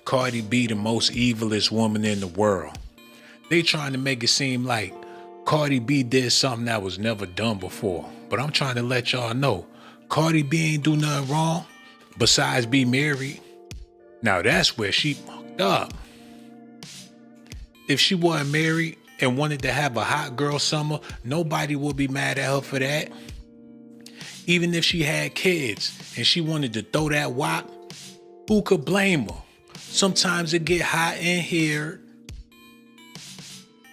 Cardi B the most evilest woman in the world. They trying to make it seem like Cardi B did something that was never done before. But I'm trying to let y'all know, Cardi B ain't do nothing wrong besides be married. Now that's where she fucked up. If she wasn't married and wanted to have a hot girl summer, nobody would be mad at her for that. Even if she had kids and she wanted to throw that wop, who could blame her? Sometimes it get hot in here,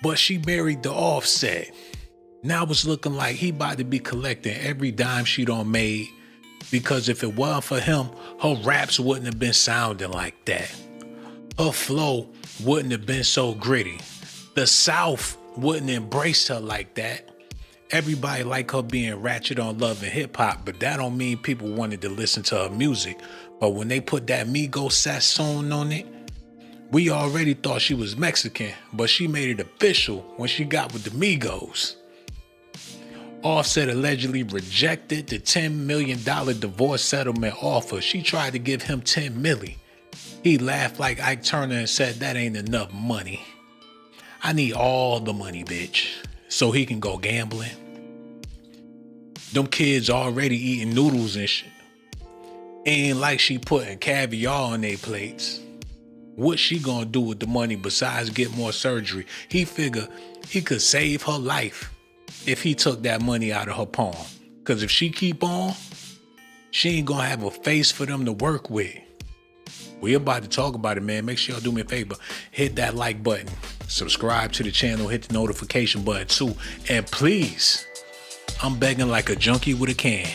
but she married the Offset. Now it's looking like he about to be collecting every dime she done made, because if it wasn't for him, her raps wouldn't have been sounding like that. Her flow wouldn't have been so gritty. The South wouldn't embrace her like that. Everybody like her being ratchet on Love and Hip Hop, but that don't mean people wanted to listen to her music. But when they put that Migos sazon on it, we already thought she was Mexican, but she made it official when she got with the Migos. Offset allegedly rejected the $10 million divorce settlement offer. She tried to give him $10 million. He laughed like Ike Turner and said, "That ain't enough money. I need all the money, bitch," so he can go gambling. Them kids already eating noodles and shit. Ain't like she putting caviar on their plates. What she gonna do with the money besides get more surgery? He figure he could save her life if he took that money out of her palm. Cause if she keep on, she ain't gonna have a face for them to work with. We about to talk about it, man. Make sure y'all do me a favor. Hit that like button. Subscribe to the channel. Hit the notification button too. And please, I'm begging like a junkie with a can.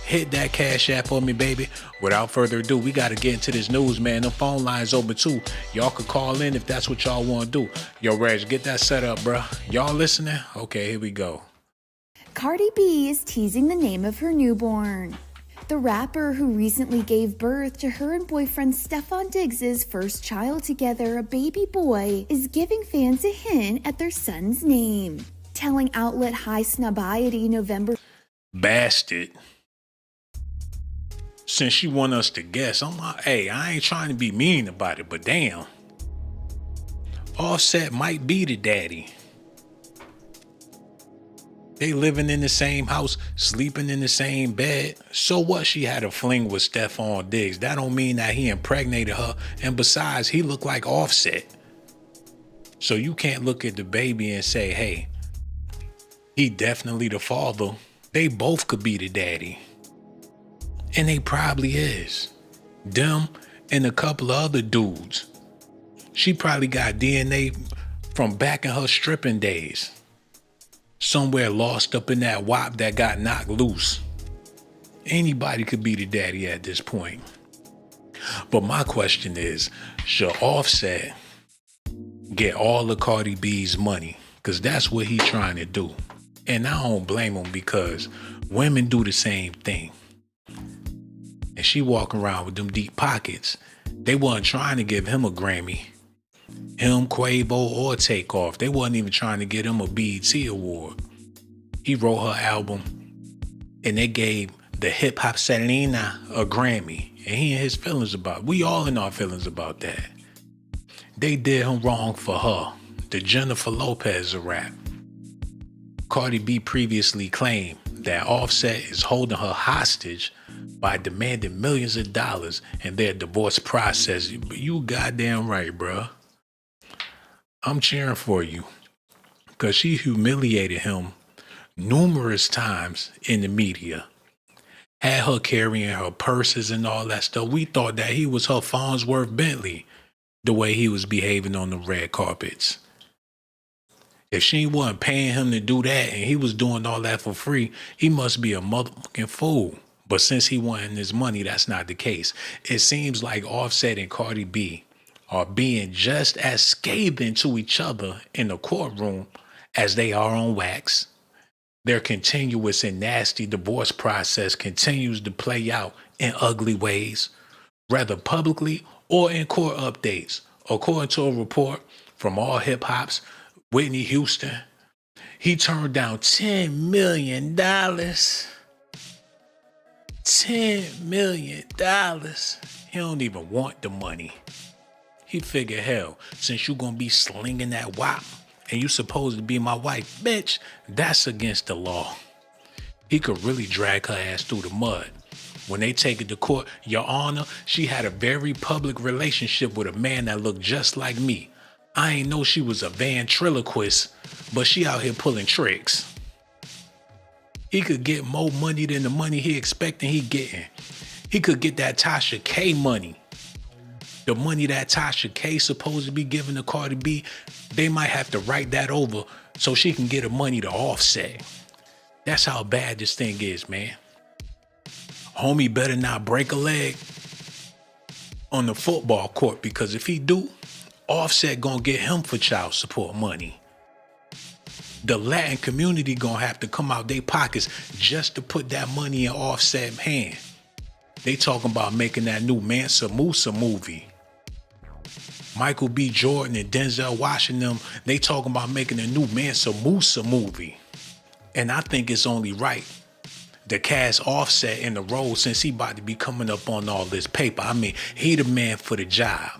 Hit that Cash App for me, baby. Without further ado, we got to get into this news, man. The phone line's open too. Y'all could call in if that's what y'all want to do. Yo, Reg, get that set up, bruh. Y'all listening? Okay, here we go. Cardi B is teasing the name of her newborn. The rapper, who recently gave birth to her and boyfriend Stefon Diggs' first child together, a baby boy, is giving fans a hint at their son's name. Telling outlet High Snobiety November, Bastard. Since she want us to guess, I'm like, hey, I ain't trying to be mean about it, but damn. Offset might be the daddy. They living in the same house, sleeping in the same bed. So what she had a fling with Stefon Diggs? That don't mean that he impregnated her. And besides, he looked like Offset. So you can't look at the baby and say, hey, he definitely the father. They both could be the daddy. And they probably is. Them and a couple of other dudes. She probably got DNA from back in her stripping days. Somewhere lost up in that wop that got knocked loose. Anybody could be the daddy at this point. But my question is, should Offset get all of Cardi B's money? Because that's what he's trying to do. And I don't blame him, because women do the same thing. And she walking around with them deep pockets. They wasn't trying to give him a Grammy. Him, Quavo, or Takeoff. They wasn't even trying to get him a BET award. He wrote her album, and they gave the Hip Hop Selena a Grammy. And he in his feelings about it. We all in our feelings about that. They did him wrong for her. The Jennifer Lopez of rap. Cardi B previously claimed that Offset is holding her hostage by demanding millions of dollars in their divorce process. You goddamn right, bruh. I'm cheering for you, because she humiliated him numerous times in the media. Had her carrying her purses and all that stuff. We thought that he was her Farnsworth Bentley, the way he was behaving on the red carpets. If she wasn't paying him to do that and he was doing all that for free, he must be a motherfucking fool. But since he wanted his money, that's not the case. It seems like Offset and Cardi B are being just as scathing to each other in the courtroom as they are on wax. Their continuous and nasty divorce process continues to play out in ugly ways, whether publicly or in court updates. According to a report from All Hip Hop's Whitney Houston, he turned down $10 million. $10 million. He don't even want the money. He figured, hell, since you gonna be slinging that wop and you supposed to be my wife, bitch, that's against the law. He could really drag her ass through the mud. When they take it to court, Your Honor, she had a very public relationship with a man that looked just like me. I ain't know she was a ventriloquist, but she out here pulling tricks. He could get more money than the money he expecting he getting. He could get that Tasha K money. The money that Tasha K supposed to be giving to Cardi B, they might have to write that over so she can get her money to Offset. That's how bad this thing is, man. Homie better not break a leg on the football court, because if he do, Offset gonna get him for child support money. The Latin community gonna have to come out their pockets just to put that money in Offset's hand. They talking about making that new Mansa Musa movie. Michael B. Jordan and Denzel Washington, they talking about making a new Mansa Musa movie. And I think it's only right to cast Offset in the role, since he about to be coming up on all this paper. I mean, he the man for the job.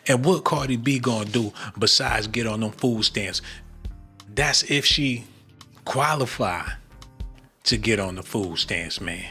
And what Cardi B gonna do besides get on them food stamps? That's if she qualify to get on the food stamps, man.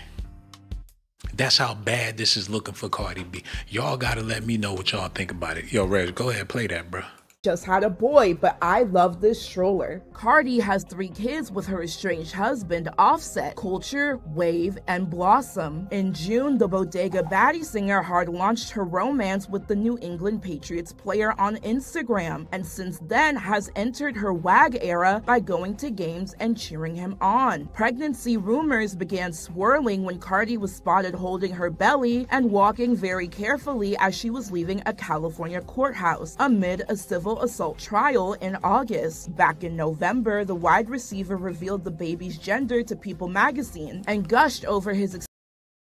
That's how bad this is looking for Cardi B. Y'all gotta let me know what y'all think about it. Yo, Reg, go ahead, play that, bro. Just had a boy, but I love this stroller. Cardi has 3 kids with her estranged husband, Offset, Culture, Wave, and Blossom. In June, the Bodega Baddie singer hard launched her romance with the New England Patriots player on Instagram, and since then has entered her WAG era by going to games and cheering him on. Pregnancy rumors began swirling when Cardi was spotted holding her belly and walking very carefully as she was leaving a California courthouse amid a civil assault trial in August. Back in November, the wide receiver revealed the baby's gender to People magazine and gushed over his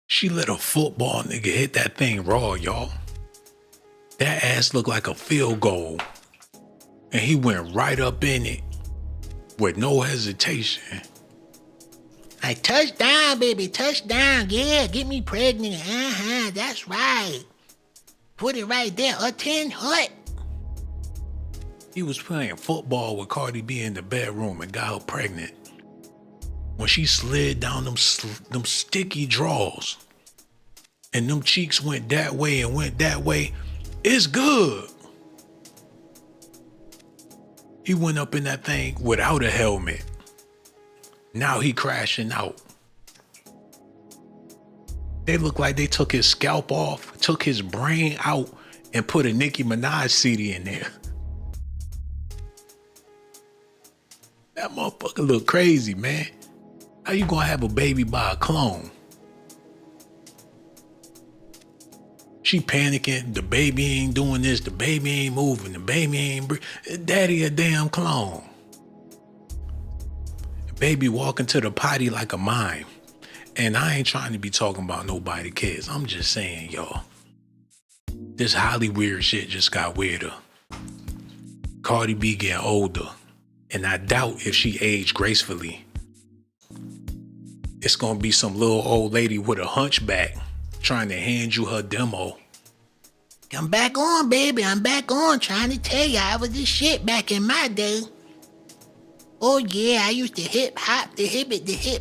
She let a football nigga hit that thing raw, y'all. That ass looked like a field goal. And he went right up in it with no hesitation. Like, touchdown, baby, touchdown. Yeah, get me pregnant. That's right. Put it right there. A 10 hut. He was playing football with Cardi B in the bedroom and got her pregnant. When she slid down them sticky drawers and them cheeks went that way and went that way, it's good. He went up in that thing without a helmet. Now he crashing out. They look like they took his scalp off, took his brain out, and put a Nicki Minaj CD in there. That motherfucker look crazy, man. How you gonna have a baby by a clone? She panicking, the baby ain't doing this, the baby ain't moving, the baby ain't daddy a damn clone. The baby walking to the potty like a mime. And I ain't trying to be talking about nobody kids. I'm just saying, y'all. This highly weird shit just got weirder. Cardi B getting older. And I doubt if she aged gracefully. It's gonna be some little old lady with a hunchback trying to hand you her demo. I'm back on, baby. I'm back on. Trying to tell you, I was the shit back in my day. Oh, yeah, I used to hip hop, the hip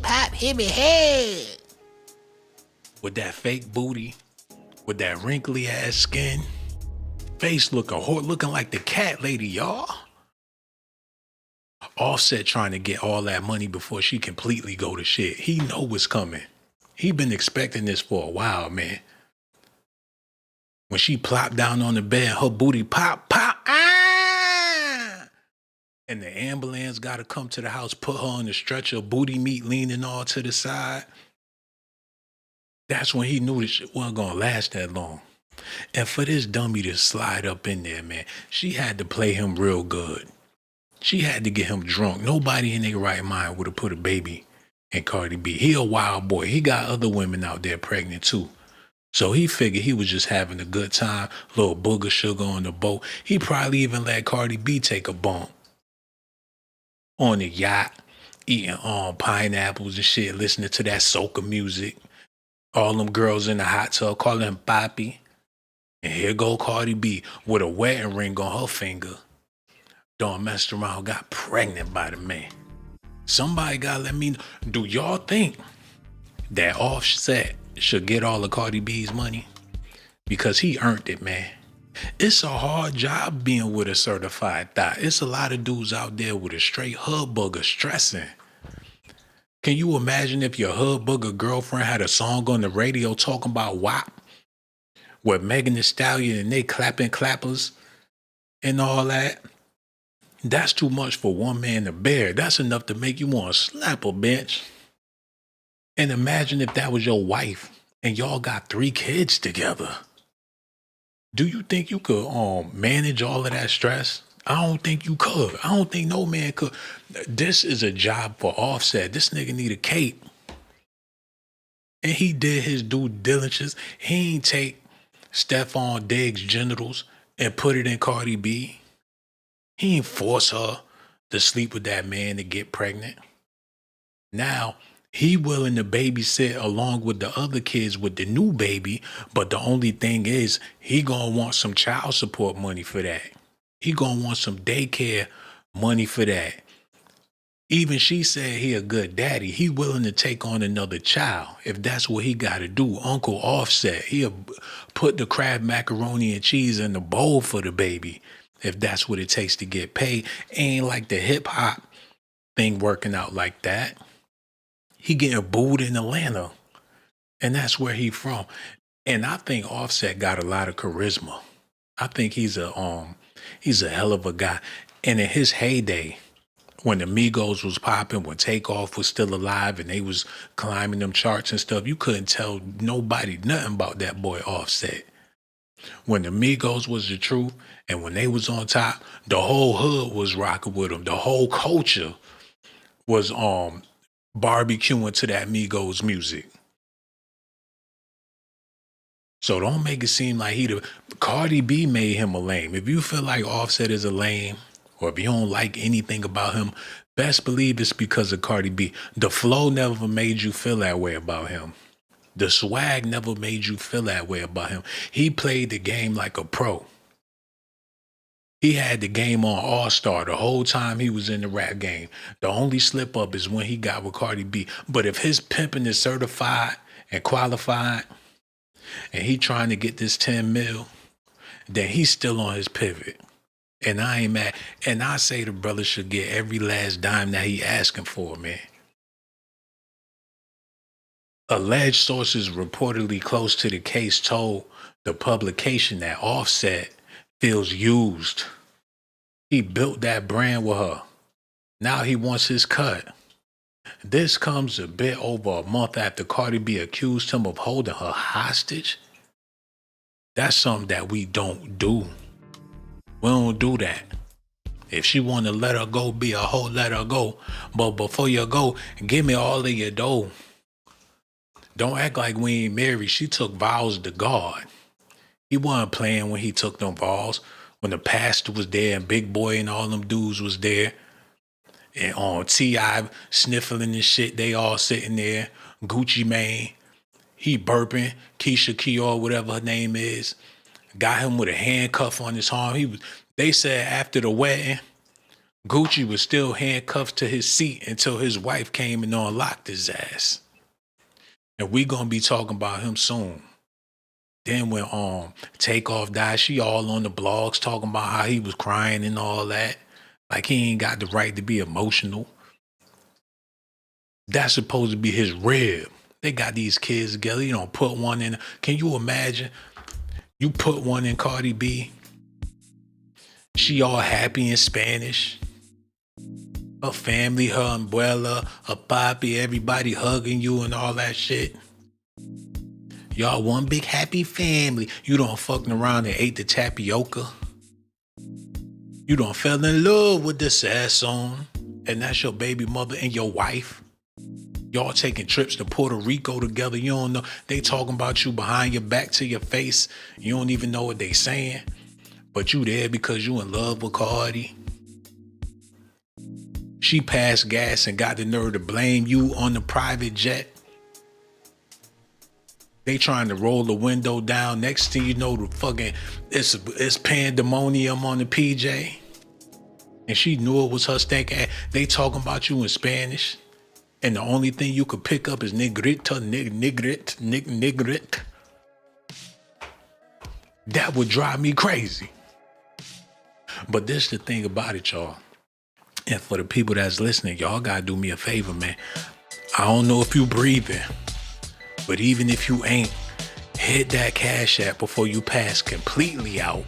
hop, hip it, hey. With that fake booty, with that wrinkly ass skin, face looking like the cat lady, y'all. Offset trying to get all that money before she completely go to shit. He know what's coming. He been expecting this for a while, man. When she plopped down on the bed, her booty pop, and the ambulance gotta come to the house, put her on the stretcher, booty meat leaning all to the side. That's when he knew this shit wasn't gonna last that long. And for this dummy to slide up in there, man, she had to play him real good. She had to get him drunk. Nobody in their right mind would have put a baby in Cardi B. He a wild boy. He got other women out there pregnant too. So he figured he was just having a good time, little booger sugar on the boat. He probably even let Cardi B take a bump on the yacht, eating pineapples and shit, listening to that soca music. All them girls in the hot tub calling him Papi. And here go Cardi B with a wedding ring on her finger. Done messed around, got pregnant by the man. Somebody gotta let me know. Do y'all think that Offset should get all of Cardi B's money? Because he earned it, man. It's a hard job being with a certified thot. It's a lot of dudes out there with a straight hood booger stressing. Can you imagine if your hood booger girlfriend had a song on the radio talking about WAP with Megan Thee Stallion and they clapping clappers and all that? That's too much for one man to bear. That's enough to make you want to slap a bitch. And imagine if that was your wife and y'all got 3 kids together. Do you think you could manage all of that stress? I don't think you could. I don't think no man could. This is a job for Offset. This nigga need a cape. And he did his due diligence. He ain't take Stephon Diggs' genitals and put it in Cardi B. He ain't force her to sleep with that man to get pregnant. Now, he willing to babysit along with the other kids with the new baby, but the only thing is he gonna want some child support money for that. He gonna want some daycare money for that. Even she said he a good daddy. He willing to take on another child if that's what he gotta do. Uncle Offset, he'll put the Kraft macaroni and cheese in the bowl for the baby if that's what it takes to get paid. Ain't like the hip hop thing working out like that. He getting booed in Atlanta, and that's where he from. And I think Offset got a lot of charisma. I think he's a hell of a guy. And in his heyday, when the Migos was popping, when Takeoff was still alive and they was climbing them charts and stuff, you couldn't tell nobody nothing about that boy Offset. When the Migos was the truth and when they was on top, the whole hood was rocking with them. The whole culture was barbecuing to that Migos music. So don't make it seem like Cardi B made him a lame. If you feel like Offset is a lame, or if you don't like anything about him, best believe it's because of Cardi B. The flow never made you feel that way about him. The swag never made you feel that way about him. He played the game like a pro. He had the game on all-star the whole time he was in the rap game. The only slip up is when he got with Cardi B. But if his pimping is certified and qualified and he trying to get this 10 mil, then he's still on his pivot. And I ain't mad. And I say the brother should get every last dime that he asking for, man. Alleged sources reportedly close to the case told the publication that Offset feels used. He built that brand with her. Now he wants his cut. This comes a bit over a month after Cardi B accused him of holding her hostage. That's something that we don't do. We don't do that. If she want to let her go, be a hoe, let her go. But before you go, give me all of your dough. Don't act like we ain't married. She took vows to God. He wasn't playing when he took them vows. When the pastor was there and Big Boy and all them dudes was there. And on T.I. sniffling and shit, they all sitting there. Gucci Mane, he burping. Keisha Kior, whatever her name is, got him with a handcuff on his arm. They said after the wedding, Gucci was still handcuffed to his seat until his wife came and unlocked his ass. And we gonna be talking about him soon. Then when Takeoff died, she all on the blogs talking about how he was crying and all that. Like he ain't got the right to be emotional. That's supposed to be his rib. They got these kids together. You don't put one in. Can you imagine? You put one in Cardi B. She all happy in Spanish. Her family, her umbrella, her papi, everybody hugging you and all that shit. Y'all one big happy family. You done fucking around and ate the tapioca. You done fell in love with the Sasson. And that's your baby mother and your wife. Y'all taking trips to Puerto Rico together. You don't know. They talking about you behind your back to your face. You don't even know what they saying. But you there because you in love with Cardi. She passed gas and got the nerve to blame you on the private jet. They trying to roll the window down. Next thing you know, the fucking it's pandemonium on the PJ. And she knew it was her stank ass. They talking about you in Spanish. And the only thing you could pick up is negrita, nigrit. That would drive me crazy. But this the thing about it, y'all. And for the people that's listening, y'all gotta do me a favor, man. I don't know if you breathing, but even if you ain't, hit that Cash App before you pass completely out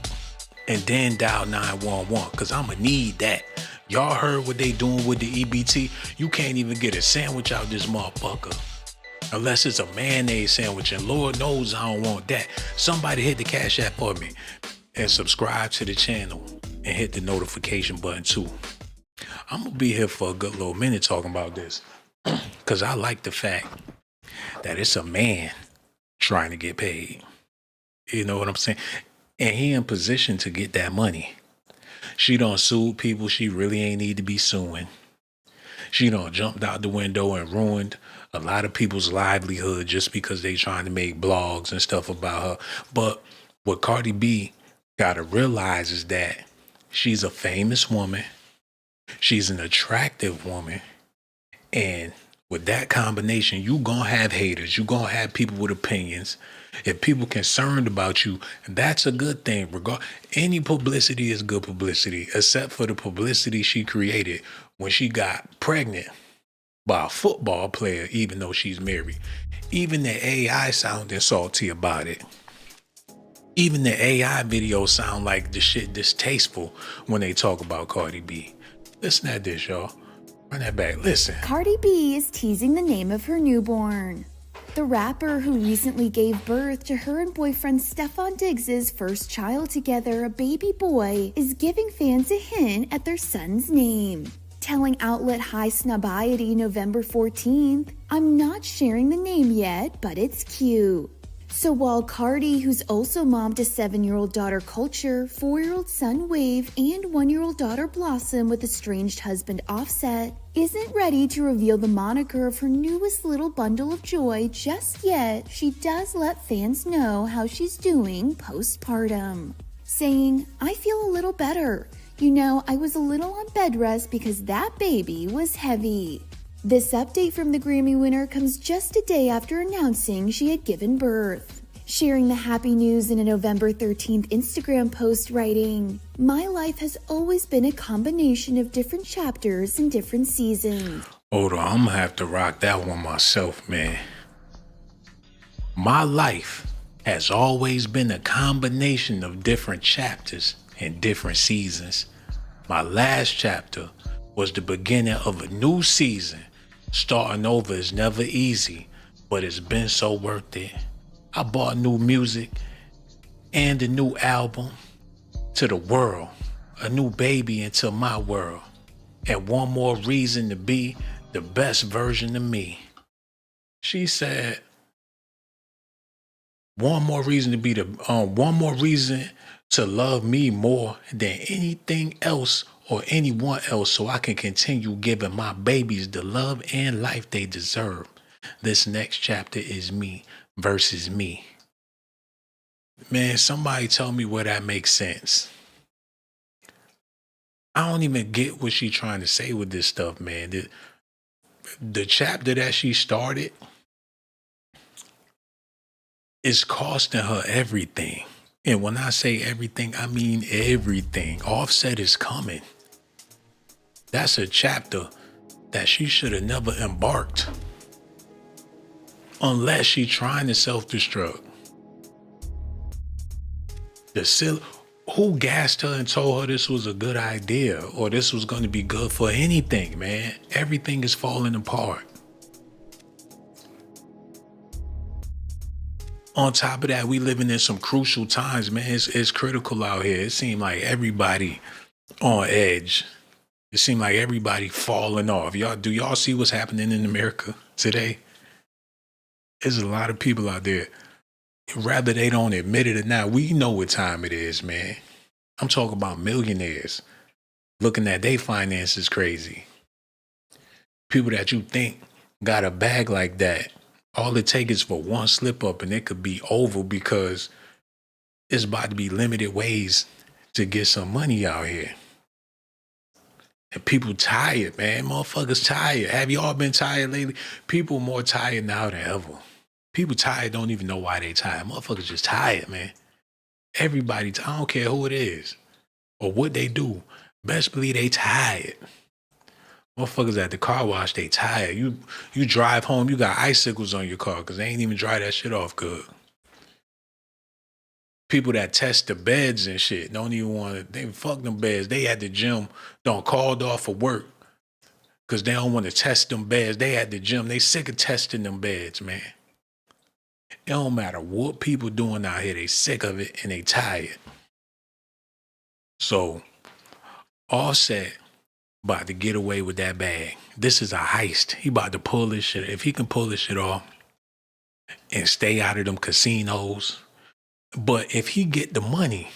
and then dial 911, because I'ma need that. Y'all heard what they doing with the EBT? You can't even get a sandwich out this motherfucker. Unless it's a mayonnaise sandwich, and Lord knows I don't want that. Somebody hit the Cash App for me and subscribe to the channel and hit the notification button too. I'm gonna be here for a good little minute talking about this because I like the fact that it's a man trying to get paid. You know what I'm saying? And he in position to get that money. She done sued people she really ain't need to be suing. She done jumped out the window and ruined a lot of people's livelihood just because they trying to make blogs and stuff about her. But what Cardi B gotta realize is that she's a famous woman. She's an attractive woman. And with that combination, you gonna have haters. You gonna have people with opinions. If people concerned about you, that's a good thing. Any publicity is good publicity, except for the publicity she created when she got pregnant by a football player, even though she's married. Even the AI sounded salty about it. Even the AI videos sound like the shit distasteful when they talk about Cardi B. Listen at this, y'all. Run that back. Listen. Cardi B is teasing the name of her newborn. The rapper, who recently gave birth to her and boyfriend Stefon Diggs' first child together, a baby boy, is giving fans a hint at their son's name. Telling outlet High Snobiety November 14th, "I'm not sharing the name yet, but it's cute." So while Cardi, who's also mom to 7-year-old daughter Culture, 4-year-old son Wave, and 1-year-old daughter Blossom with estranged husband Offset, isn't ready to reveal the moniker of her newest little bundle of joy just yet, she does let fans know how she's doing postpartum. Saying, "I feel a little better. You know, I was a little on bed rest because that baby was heavy." This update from the Grammy winner comes just a day after announcing she had given birth. Sharing the happy news in a November 13th Instagram post, writing, "My life has always been a combination of different chapters and different seasons." Hold on, I'm gonna have to rock that one myself, man. My life has always been a combination of different chapters and different seasons. My last chapter was the beginning of a new season. Starting over is never easy, but it's been so worth it. I bought new music and a new album to the world, a new baby into my world, and one more reason to be the best version of me. She said, one more reason to love me more than anything else or anyone else, so I can continue giving my babies the love and life they deserve. This next chapter is me versus me. Man, somebody tell me where that makes sense. I don't even get what she's trying to say with this stuff, man. The chapter that she started is costing her everything. And when I say everything, I mean everything. Offset is coming. That's a chapter that she should have never embarked. Unless she's trying to self-destruct. Who gassed her and told her this was a good idea or this was going to be good for anything, man? Everything is falling apart. On top of that, we living in some crucial times, man. It's critical out here. It seems like everybody on edge. It seems like everybody falling off. Do y'all see what's happening in America today? There's a lot of people out there. Rather they don't admit it or not, we know what time it is, man. I'm talking about millionaires looking at their finances crazy. People that you think got a bag like that All it takes is for one slip up and it could be over because it's about to be limited ways to get some money out here. And people tired, man. Motherfuckers tired. Have you all been tired lately? People more tired now than ever. People tired don't even know why they tired. Motherfuckers just tired, man. Everybody, I don't care who it is or what they do. Best believe they tired. Motherfuckers at the car wash, they tired. You drive home, you got icicles on your car because they ain't even dry that shit off good. People that test the beds and shit don't even want to, they fuck them beds. They at the gym, don't called off for work because they don't want to test them beds. They at the gym, they sick of testing them beds, man. It don't matter what people doing out here, they sick of it and they tired. So Offset about to get away with that bag. This is a heist. He about to pull this shit. If he can pull this shit off and stay out of them casinos. But if he get the money,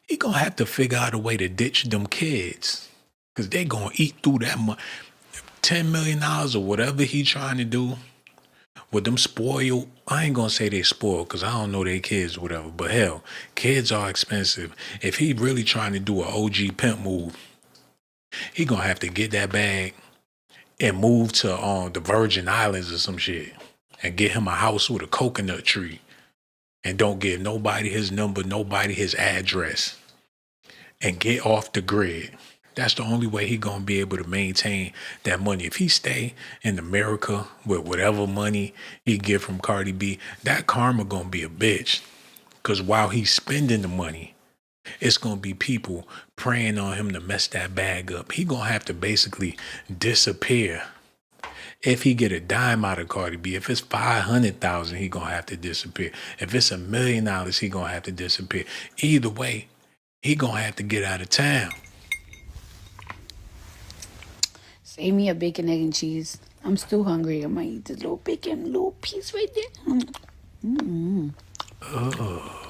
he gonna have to figure out a way to ditch them kids. Cause they gonna eat through that money. $10 million or whatever he trying to do with them spoiled. I ain't gonna say they spoiled because I don't know their kids or whatever. But hell, kids are expensive. If he really trying to do an OG pimp move, he gonna have to get that bag and move to the Virgin Islands or some shit and get him a house with a coconut tree and don't give nobody his number, nobody his address and get off the grid. That's the only way he gonna be able to maintain that money. If he stay in America with whatever money he get from Cardi B, that karma gonna be a bitch. Cause while he's spending the money, it's going to be people praying on him to mess that bag up. He going to have to basically disappear. If he get a dime out of Cardi B, if it's 500,000, he going to have to disappear. If it's $1 million, he going to have to disappear. Either way, he going to have to get out of town. Save me a bacon, egg, and cheese. I'm still hungry. I might eat this little bacon, little piece right there. Mm-hmm. Oh.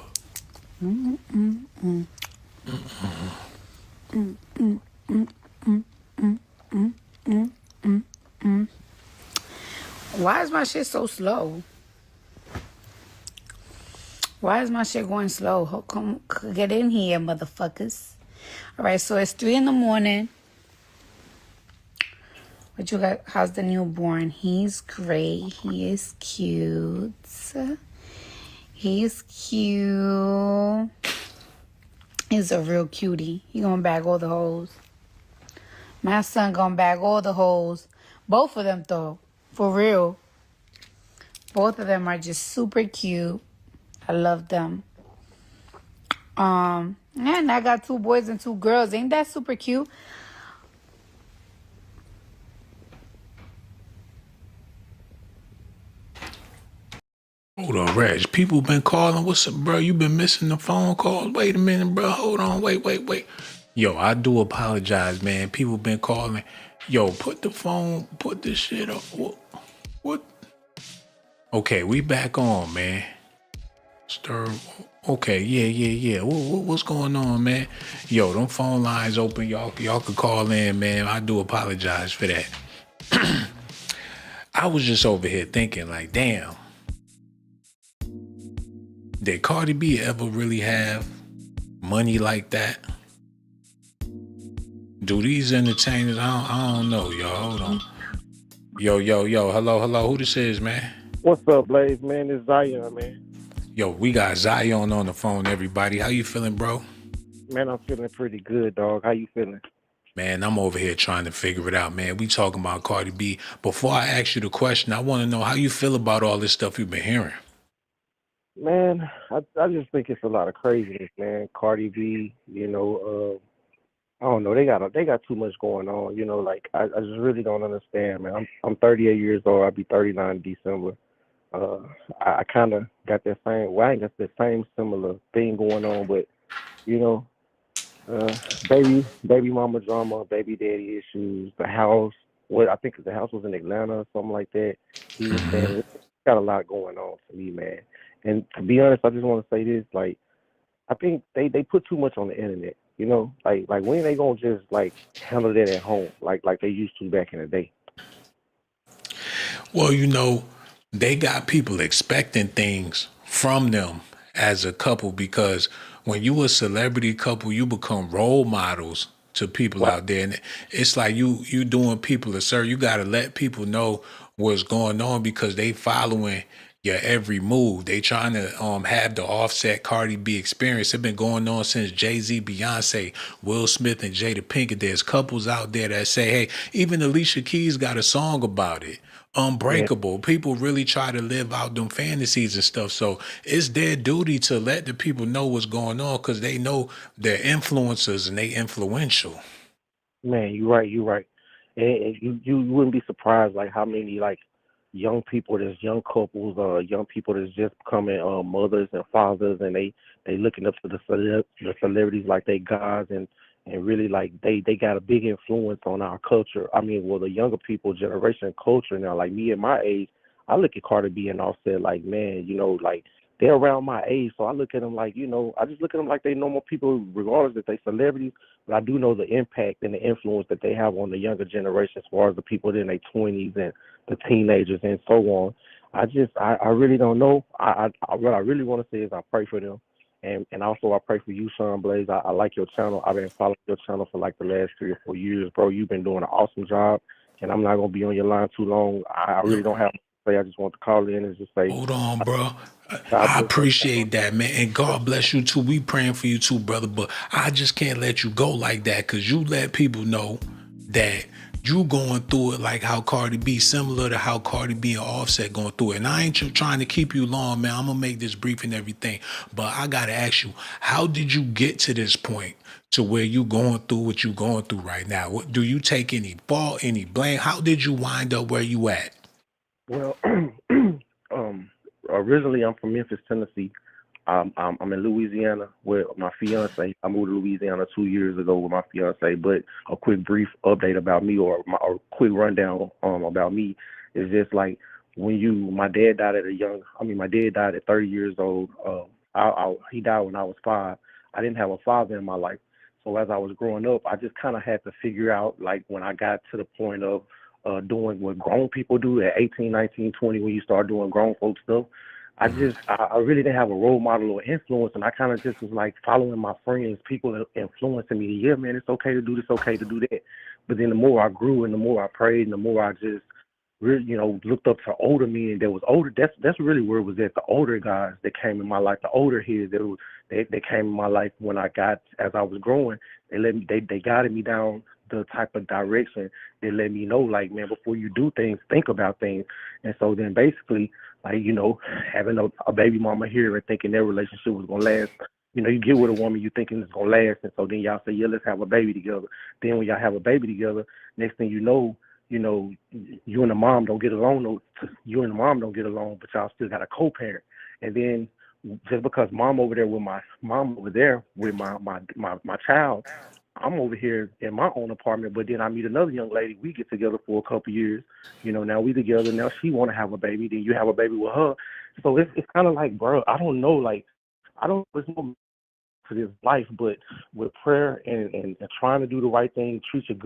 Why is my shit so slow? Why is my shit going slow? Come get in here, motherfuckers. All right, so it's 3 a.m. What you got? How's the newborn? He's great. He is cute. He's cute. He's a real cutie. He gonna bag all the hoes. My son gonna bag all the hoes. Both of them though. For real. Both of them are just super cute. I love them. And I got 2 boys and 2 girls. Ain't that super cute? Hold on, Reg. People been calling. What's up, bro? You been missing the phone calls? Wait a minute, bro. Hold on. Wait. Yo, I do apologize, man. People been calling. Yo, put this shit up. What? Okay, we back on, man. Okay, yeah. What's going on, man? Yo, them phone lines open. Y'all could call in, man. I do apologize for that. I was just over here thinking, like, damn. Did Cardi B ever really have money like that? Do these entertainers? I don't know, y'all. Hold on. Yo. Hello. Who this is, man? What's up, Blaze, man? It's Zion, man. Yo, we got Zion on the phone, everybody. How you feeling, bro? Man, I'm feeling pretty good, dog. How you feeling? Man, I'm over here trying to figure it out, man. We talking about Cardi B. Before I ask you the question, I want to know how you feel about all this stuff you've been hearing. Man, I just think it's a lot of craziness, man. Cardi B, I don't know. They got too much going on, Like I just really don't understand, man. I'm 38 years old. I'll be 39 in December. I kind of got that same. Well, I ain't got the same similar thing going on, but baby mama drama, baby daddy issues, the house. I think the house was in Atlanta or something like that. He was saying it's got a lot going on to me, man. And to be honest, I just want to say this, like, I think they put too much on the internet, Like when they gonna just like handle that at home, like they used to back in the day? Well, they got people expecting things from them as a couple, because when you a celebrity couple, you become role models to people Right. out there, and it's like you doing people a service. You got to let people know what's going on because they following your every move. They trying to have the Offset Cardi B experience. It's been going on since Jay-Z, Beyonce, Will Smith, and Jada Pinkett. There's couples out there that say, hey, even Alicia Keys got a song about it. Yeah. Unbreakable. People really try to live out them fantasies and stuff. So it's their duty to let the people know what's going on because they know they're influencers and they influential. Man, you're right. You're right. And you wouldn't be surprised like how many like young people, there's young couples, young people that's just becoming mothers and fathers, and they looking up to the celebrities like they gods, and really like they got a big influence on our culture. I mean, well, the younger people generation culture now, like me at my age, I look at Cardi B and Offset like, man, like they're around my age, so I look at them like, I just look at them like they normal people, regardless if they celebrities. But I do know the impact and the influence that they have on the younger generation, as far as the people in their 20s and the teenagers and so on. I really don't know. What I really want to say is I pray for them, and also I pray for you, Shawn Blaze. I like your channel. I've been following your channel for like the last 3 or 4 years, bro. You've been doing an awesome job, and I'm not gonna be on your line too long. I really don't have much to say. I just want to call in and just say, Hold on, bro. God I bless your channel. appreciate that, man. And God bless you too. We praying for you too, brother. But I just can't let you go like that because you let people know that you going through it like how Cardi B, similar to how Cardi B and Offset going through it. And I ain't trying to keep you long, man. I'm going to make this brief and everything. But I got to ask you, how did you get to this point to where you going through what you going through right now? What, do you take any fault, any blame? How did you wind up where you at? Well, originally I'm from Memphis, Tennessee. I'm in Louisiana with my fiance. I moved to Louisiana 2 years ago with my fiance. But a quick brief update about me, or a quick rundown about me, is just like my dad died my dad died at 30 years old. He died when I was 5. I didn't have a father in my life. So as I was growing up, I just kind of had to figure out, like when I got to the point of doing what grown people do at 18, 19, 20, when you start doing grown folk stuff. I really didn't have a role model or influence, and I kind of just was like following my friends, people influencing me. Yeah, man, it's okay to do this, okay to do that. But then the more I grew and the more I prayed and the more I just really, looked up to older men that was older. That's really where it was at. The older guys that came in my life, the older heads they came in my life when I as I was growing. They guided me down the type of direction. They let me know, like, man, before you do things, think about things. And so then basically, like, having a baby mama here and thinking their relationship was gonna last. You get with a woman you thinking it's gonna last, and so then y'all say, yeah, let's have a baby together. Then when y'all have a baby together, next thing you know, you and the mom don't get along. You and the mom don't get along, but y'all still got a co-parent. And then just because mom over there with my child, I'm over here in my own apartment. But then I meet another young lady. We get together for a couple years. Now we together. Now she want to have a baby. Then you have a baby with her. So it's kind of like, bro, I don't know. Like, I don't. There's no to this life, but with prayer and trying to do the right thing, treat your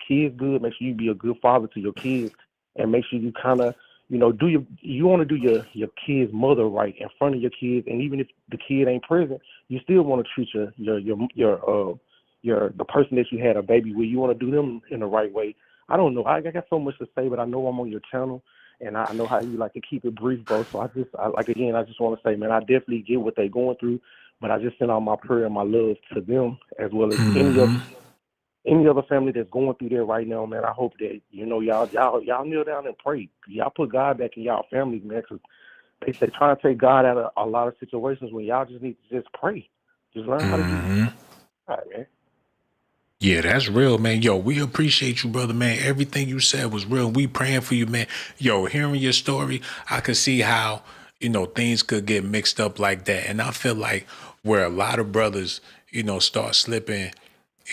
kids good, make sure you be a good father to your kids, and make sure you kind of, you want to do your kid's mother right in front of your kids, and even if the kid ain't present, you still want to treat the person that you had a baby with, you want to do them in the right way. I don't know. I got so much to say, but I know I'm on your channel, and I know how you like to keep it brief, bro. So I just want to say, man, I definitely get what they're going through, but I just send out my prayer and my love to them, as well as any other family that's going through there right now, man. I hope that y'all kneel down and pray. Y'all put God back in y'all families, man, because they trying to take God out of a lot of situations when y'all just need to just pray. Just learn how to do God, man. Yeah, that's real, man. Yo, we appreciate you, brother, man. Everything you said was real. We praying for you, man. Yo, hearing your story, I could see how, things could get mixed up like that. And I feel like where a lot of brothers, start slipping,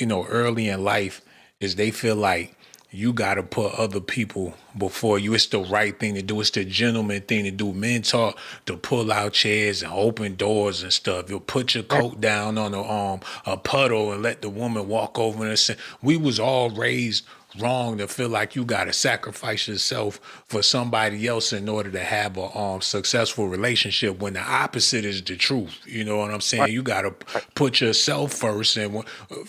early in life is they feel like you got to put other people before you. It's the right thing to do. It's the gentleman thing to do. Men taught to pull out chairs and open doors and stuff. You'll put your coat down on a puddle and let the woman walk over and say, we was all raised wrong to feel like you gotta sacrifice yourself for somebody else in order to have a successful relationship, when the opposite is the truth. You know what I'm Right, saying? You gotta right. put yourself first, and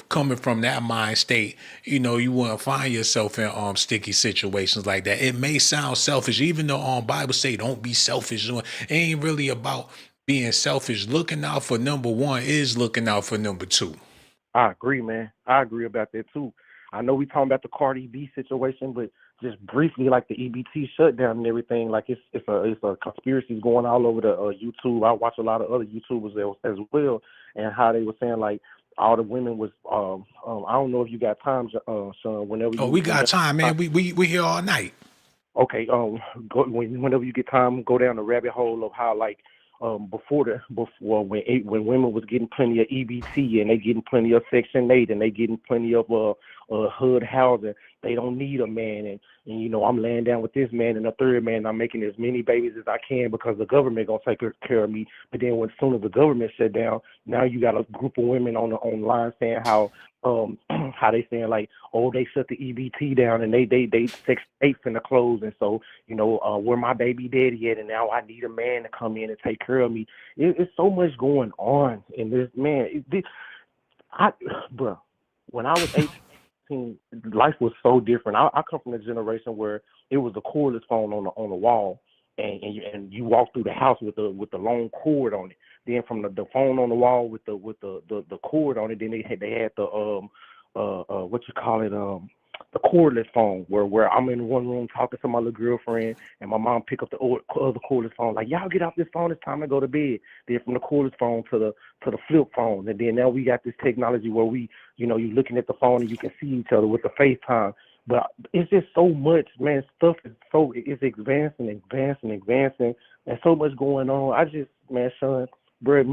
coming from that mind state, you wouldn't find yourself in sticky situations like that. It may sound selfish, even though Bible say don't be selfish. It ain't really about being selfish. Looking out for number one is looking out for number two. I agree, man. I agree about that too. I know we talking about the Cardi B situation, but just briefly, like the EBT shutdown and everything, like it's a conspiracy going all over the YouTube. I watch a lot of other YouTubers as well, and how they were saying like all the women was I don't know if you got time, Sean. Oh, we got time, man. We here all night. Okay, whenever you get time, go down the rabbit hole of how like before when women was getting plenty of EBT and they getting plenty of Section 8 and they getting plenty of HUD housing, they don't need a man, and I'm laying down with this man and a third man, and I'm making as many babies as I can because the government gonna take care of me. But then when soon as the government shut down, now you got a group of women on the line saying how how they saying like, oh, they shut the EBT down and they Section 8 finna close, and so where my baby daddy at, and now I need a man to come in and take care of me. It's so much going on in this, man. Bro, when I was 18, life was so different. I come from a generation where it was a cordless phone on the wall, and you walk through the house with the long cord on it. Then from the phone on the wall with the cord on it, then they had the what you call it, the cordless phone where I'm in one room talking to my little girlfriend, and my mom pick up the other cordless phone, like, y'all get off this phone, it's time to go to bed. Then from the cordless phone to the flip phone, and then now we got this technology where we, you looking at the phone and you can see each other with the FaceTime. But it's just so much, man. Stuff is it's advancing, and so much going on. I just, man, son, bro,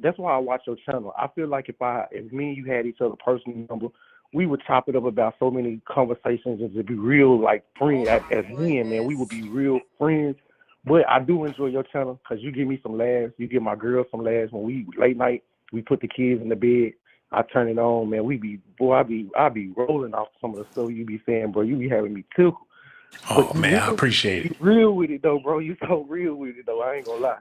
that's why I watch your channel. I feel like if me and you had each other personal number, we would chop it up about so many conversations and to be real like friends as men, man. We would be real friends. But I do enjoy your channel because you give me some laughs. You give my girl some laughs. When we late night, we put the kids in the bed. I turn it on, man. I be rolling off some of the stuff you be saying, bro. You be having me tickled. Oh, man, I appreciate it. You real with it, though, bro. You so real with it, though. I ain't gonna lie.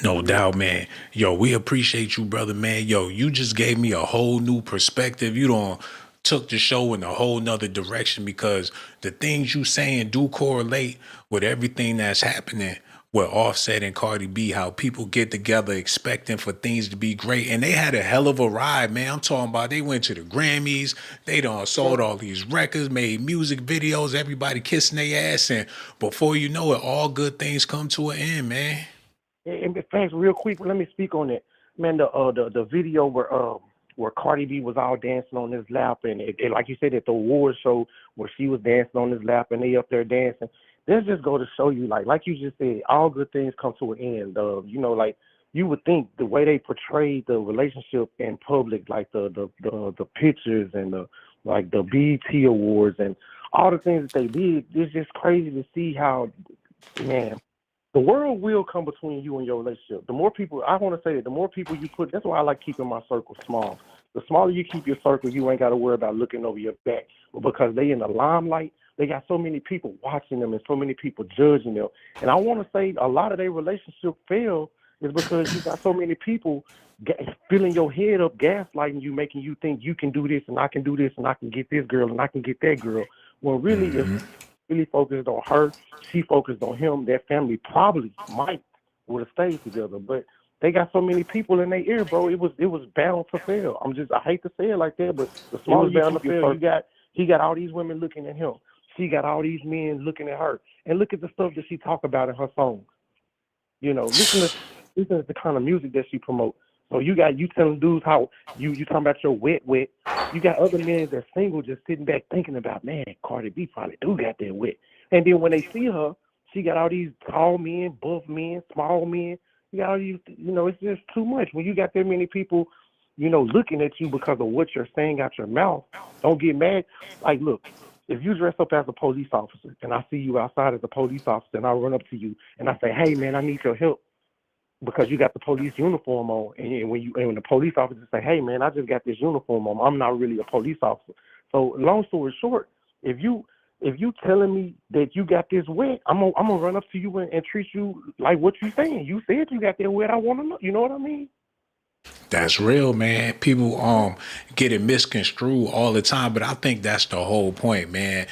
No doubt, man. Yo, we appreciate you, brother, man. Yo, you just gave me a whole new perspective. You don't took the show in a whole nother direction, because the things you saying do correlate with everything that's happening with Offset and Cardi B, how people get together expecting for things to be great. And they had a hell of a ride, man. I'm talking about they went to the Grammys, they done sold all these records, made music videos, everybody kissing their ass. And before you know it, all good things come to an end, man. And in fact, real quick, let me speak on it, man. The video where Cardi B was all dancing on his lap, and it, like you said, at the award show where she was dancing on his lap, and they up there dancing. This just go to show you, like you just said, all good things come to an end. Like you would think the way they portrayed the relationship in public, like the pictures and the BET awards and all the things that they did, it's just crazy to see how, man. The world will come between you and your relationship. The more people, I want to say that the more people you put, that's why I like keeping my circle small. The smaller you keep your circle, you ain't got to worry about looking over your back. But because they in the limelight, they got so many people watching them and so many people judging them. And I want to say a lot of their relationship fail is because you got so many people filling your head up, gaslighting you, making you think you can do this and I can do this and I can get this girl and I can get that girl. When really, if really focused on her, she focused on him, their family probably might would have stayed together. But they got so many people in their ear, bro. It was bound to fail. I hate to say it like that, but the smaller you keep your circle, he got all these women looking at him. She got all these men looking at her. And look at the stuff that she talk about in her songs. Listen to the kind of music that she promotes. So you telling dudes how you talking about your wet. You got other men that's single just sitting back thinking about, man, Cardi B probably do got that wet. And then when they see her, she got all these tall men, buff men, small men. You got all these, it's just too much. When you got that many people, looking at you because of what you're saying out your mouth, don't get mad. Like, look, if you dress up as a police officer and I see you outside as a police officer and I run up to you and I say, hey, man, I need your help because you got the police uniform on. And when the police officer say, hey, man, I just got this uniform on, I'm not really a police officer. So long story short, if you telling me that you got this wet, I'm gonna run up to you and treat you like what you saying. You said you got that wet. I want to know. You know what I mean? That's real, man. People get it misconstrued all the time, but I think that's the whole point, man.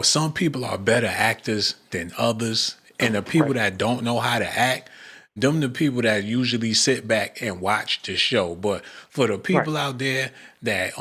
Some people are better actors than others, and the people Right. that don't know how to act, them the people that usually sit back and watch the show. But for the Right. people out there that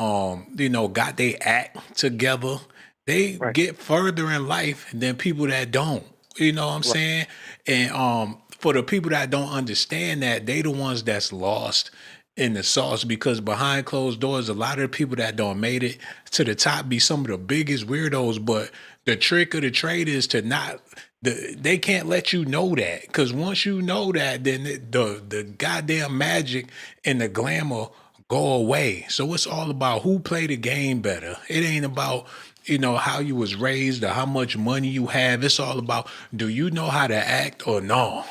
got their act together, they Right. get further in life than people that don't. You know what I'm Right. saying? And for the people that don't understand that, they the ones that's lost in the sauce, because behind closed doors, a lot of the people that don't made it to the top be some of the biggest weirdos. But the trick of the trade is to not. They can't let you know that, because once you know that, then the goddamn magic and the glamour go away. So it's all about who played the game better. It ain't about how you was raised or how much money you have. It's all about, do you know how to act or no?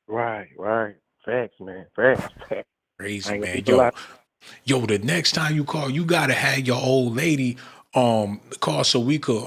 Right. Right. Facts, man. Facts. Facts. I Crazy, ain't gonna man. keep a lot. Yo, the next time you call, you gotta have your old lady call, so we could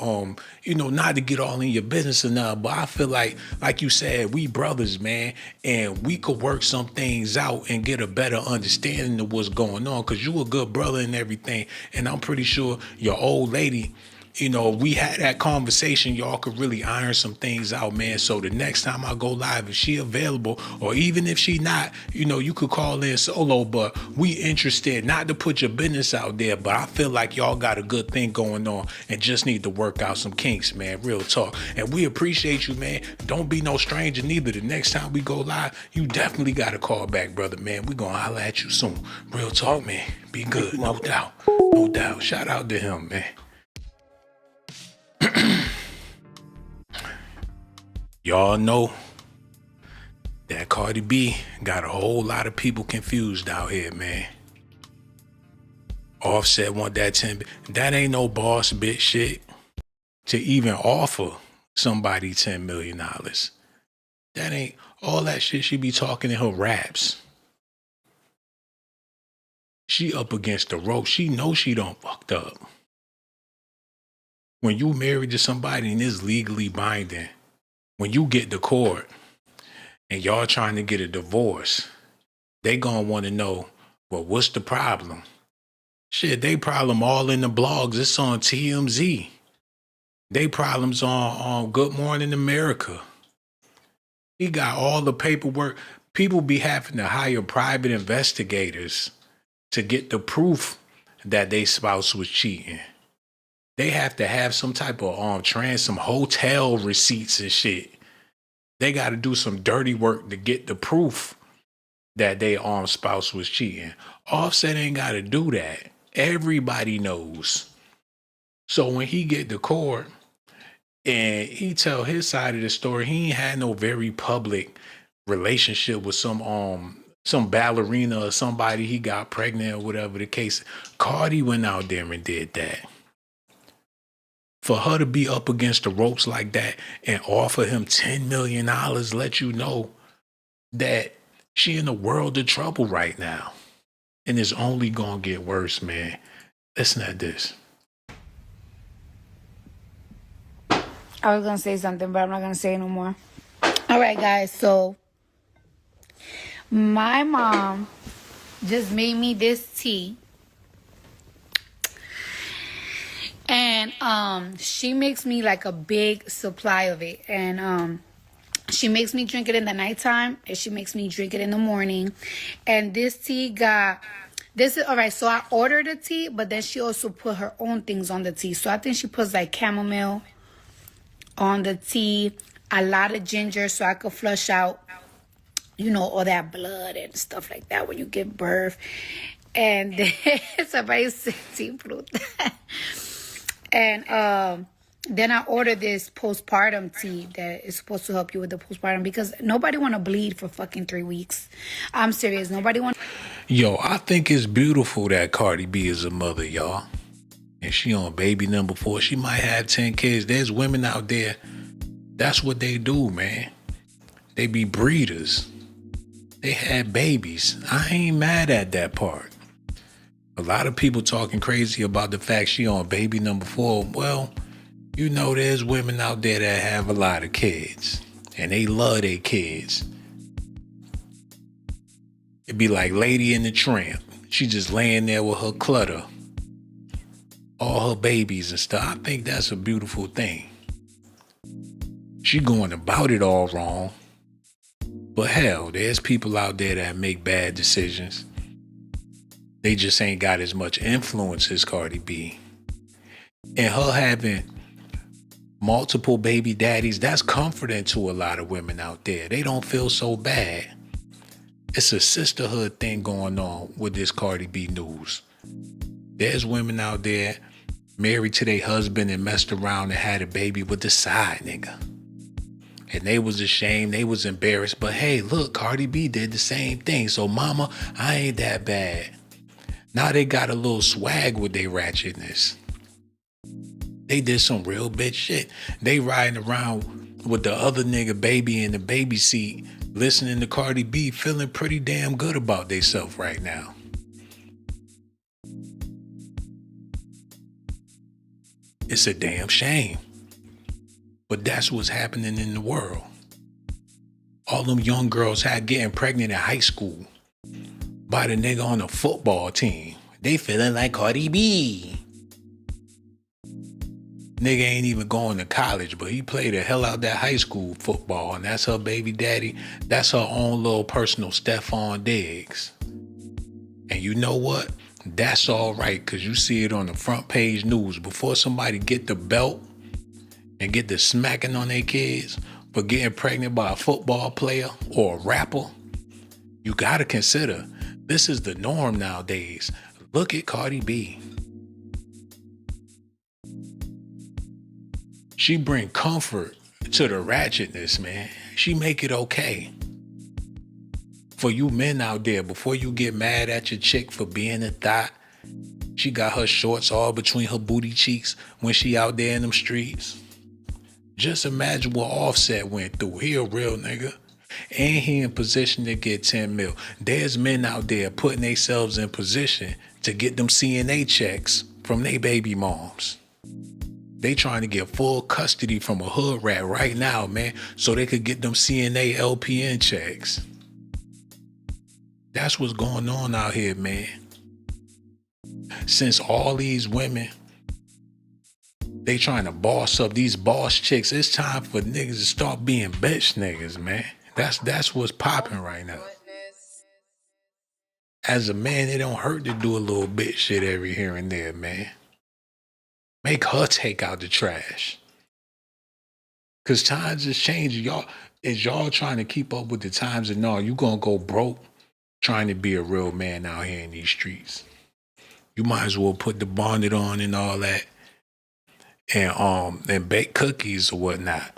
not to get all in your business or nothing, but I feel like you said, we brothers, man, and we could work some things out and get a better understanding of what's going on, because you a good brother and everything, and I'm pretty sure your old lady, we had that conversation, y'all could really iron some things out, man. So the next time I go live, if she available, or even if she not, you could call in solo, but we interested, not to put your business out there, but I feel like y'all got a good thing going on and just need to work out some kinks, man. Real talk. And we appreciate you, man. Don't be no stranger neither. The next time we go live, you definitely got to call back, brother, man. We gonna holler at you soon. Real talk, man. Be good. No doubt. No doubt. Shout out to him, man. Y'all know that Cardi B got a whole lot of people confused out here, man. Offset want that 10. That ain't no boss bitch shit to even offer somebody $10 million. That ain't all that shit she be talking in her raps. She up against the rope. She knows she done fucked up. When you married to somebody and it's legally binding, when you get to court and y'all trying to get a divorce, they gonna want to know, well, what's the problem? Shit, they problem all in the blogs. It's on TMZ. They problems on Good Morning America. He got all the paperwork. People be having to hire private investigators to get the proof that their spouse was cheating. They have to have some type of some hotel receipts and shit. They got to do some dirty work to get the proof that their spouse was cheating. Offset ain't got to do that. Everybody knows. So when he get to court and he tell his side of the story, he ain't had no very public relationship with some ballerina or somebody he got pregnant or whatever the case. Cardi went out there and did that. For her to be up against the ropes like that and offer him $10 million, let you know that she in a world of trouble right now. And it's only gonna get worse, man. Listen at this. I was going to say something, but I'm not going to say no more. All right, guys. So my mom just made me this tea. And she makes me like a big supply of it. And she makes me drink it in the nighttime, and she makes me drink it in the morning. And this tea all right, so I ordered a tea, but then she also put her own things on the tea. So I think she puts like chamomile on the tea, a lot of ginger so I could flush out, all that blood and stuff like that when you give birth. And then somebody said tea fruta. And then I ordered this postpartum tea that is supposed to help you with the postpartum, because nobody want to bleed for fucking 3 weeks. I'm serious. Nobody want. Yo, I think it's beautiful that Cardi B is a mother, y'all. And she on baby number 4. She might have 10 kids. There's women out there, that's what they do, man. They be breeders. They had babies. I ain't mad at that part. A lot of people talking crazy about the fact she on baby number 4. Well, you know there's women out there that have a lot of kids. And they love their kids. It'd be like Lady in the Tramp. She just laying there with her clutter. All her babies and stuff. I think that's a beautiful thing. She going about it all wrong. But hell, there's people out there that make bad decisions. They just ain't got as much influence as Cardi B. And her having multiple baby daddies, that's comforting to a lot of women out there. They don't feel so bad. It's a sisterhood thing going on with this Cardi B news. There's women out there married to their husband and messed around and had a baby with the side nigga. And they was ashamed, they was embarrassed, but hey, look, Cardi B did the same thing. So mama, I ain't that bad. Now they got a little swag with their ratchetness. They did some real bitch shit. They riding around with the other nigga baby in the baby seat, listening to Cardi B, feeling pretty damn good about theyself right now. It's a damn shame. But that's what's happening in the world. All them young girls had getting pregnant in high school by the nigga on the football team. They feeling like Cardi B. Nigga ain't even going to college, but he played the hell out that high school football, and that's her baby daddy. That's her own little personal Stephon Diggs. And you know what? That's all right, because you see it on the front page news. Before somebody get the belt and get the smacking on their kids for getting pregnant by a football player or a rapper, you gotta consider this is the norm nowadays. Look at Cardi B. She bring comfort to the ratchetness, man. She make it okay. For you men out there, before you get mad at your chick for being a thot, she got her shorts all between her booty cheeks when she out there in them streets. Just imagine what Offset went through. He a real nigga. And he in position to get 10 mil. There's men out there putting themselves in position to get them CNA checks from their baby moms. They trying to get full custody from a hood rat right now, man, so they could get them CNA LPN checks. That's what's going on out here, man. Since all these women, they trying to boss up these boss chicks, it's time for niggas to start being bitch niggas, man. That's what's popping right now. As a man, it don't hurt to do a little bitch shit every here and there, man. Make her take out the trash. Cause times is changing. Y'all trying to keep up with the times, and no, you gonna go broke trying to be a real man out here in these streets. You might as well put the bonnet on and all that, and bake cookies or whatnot.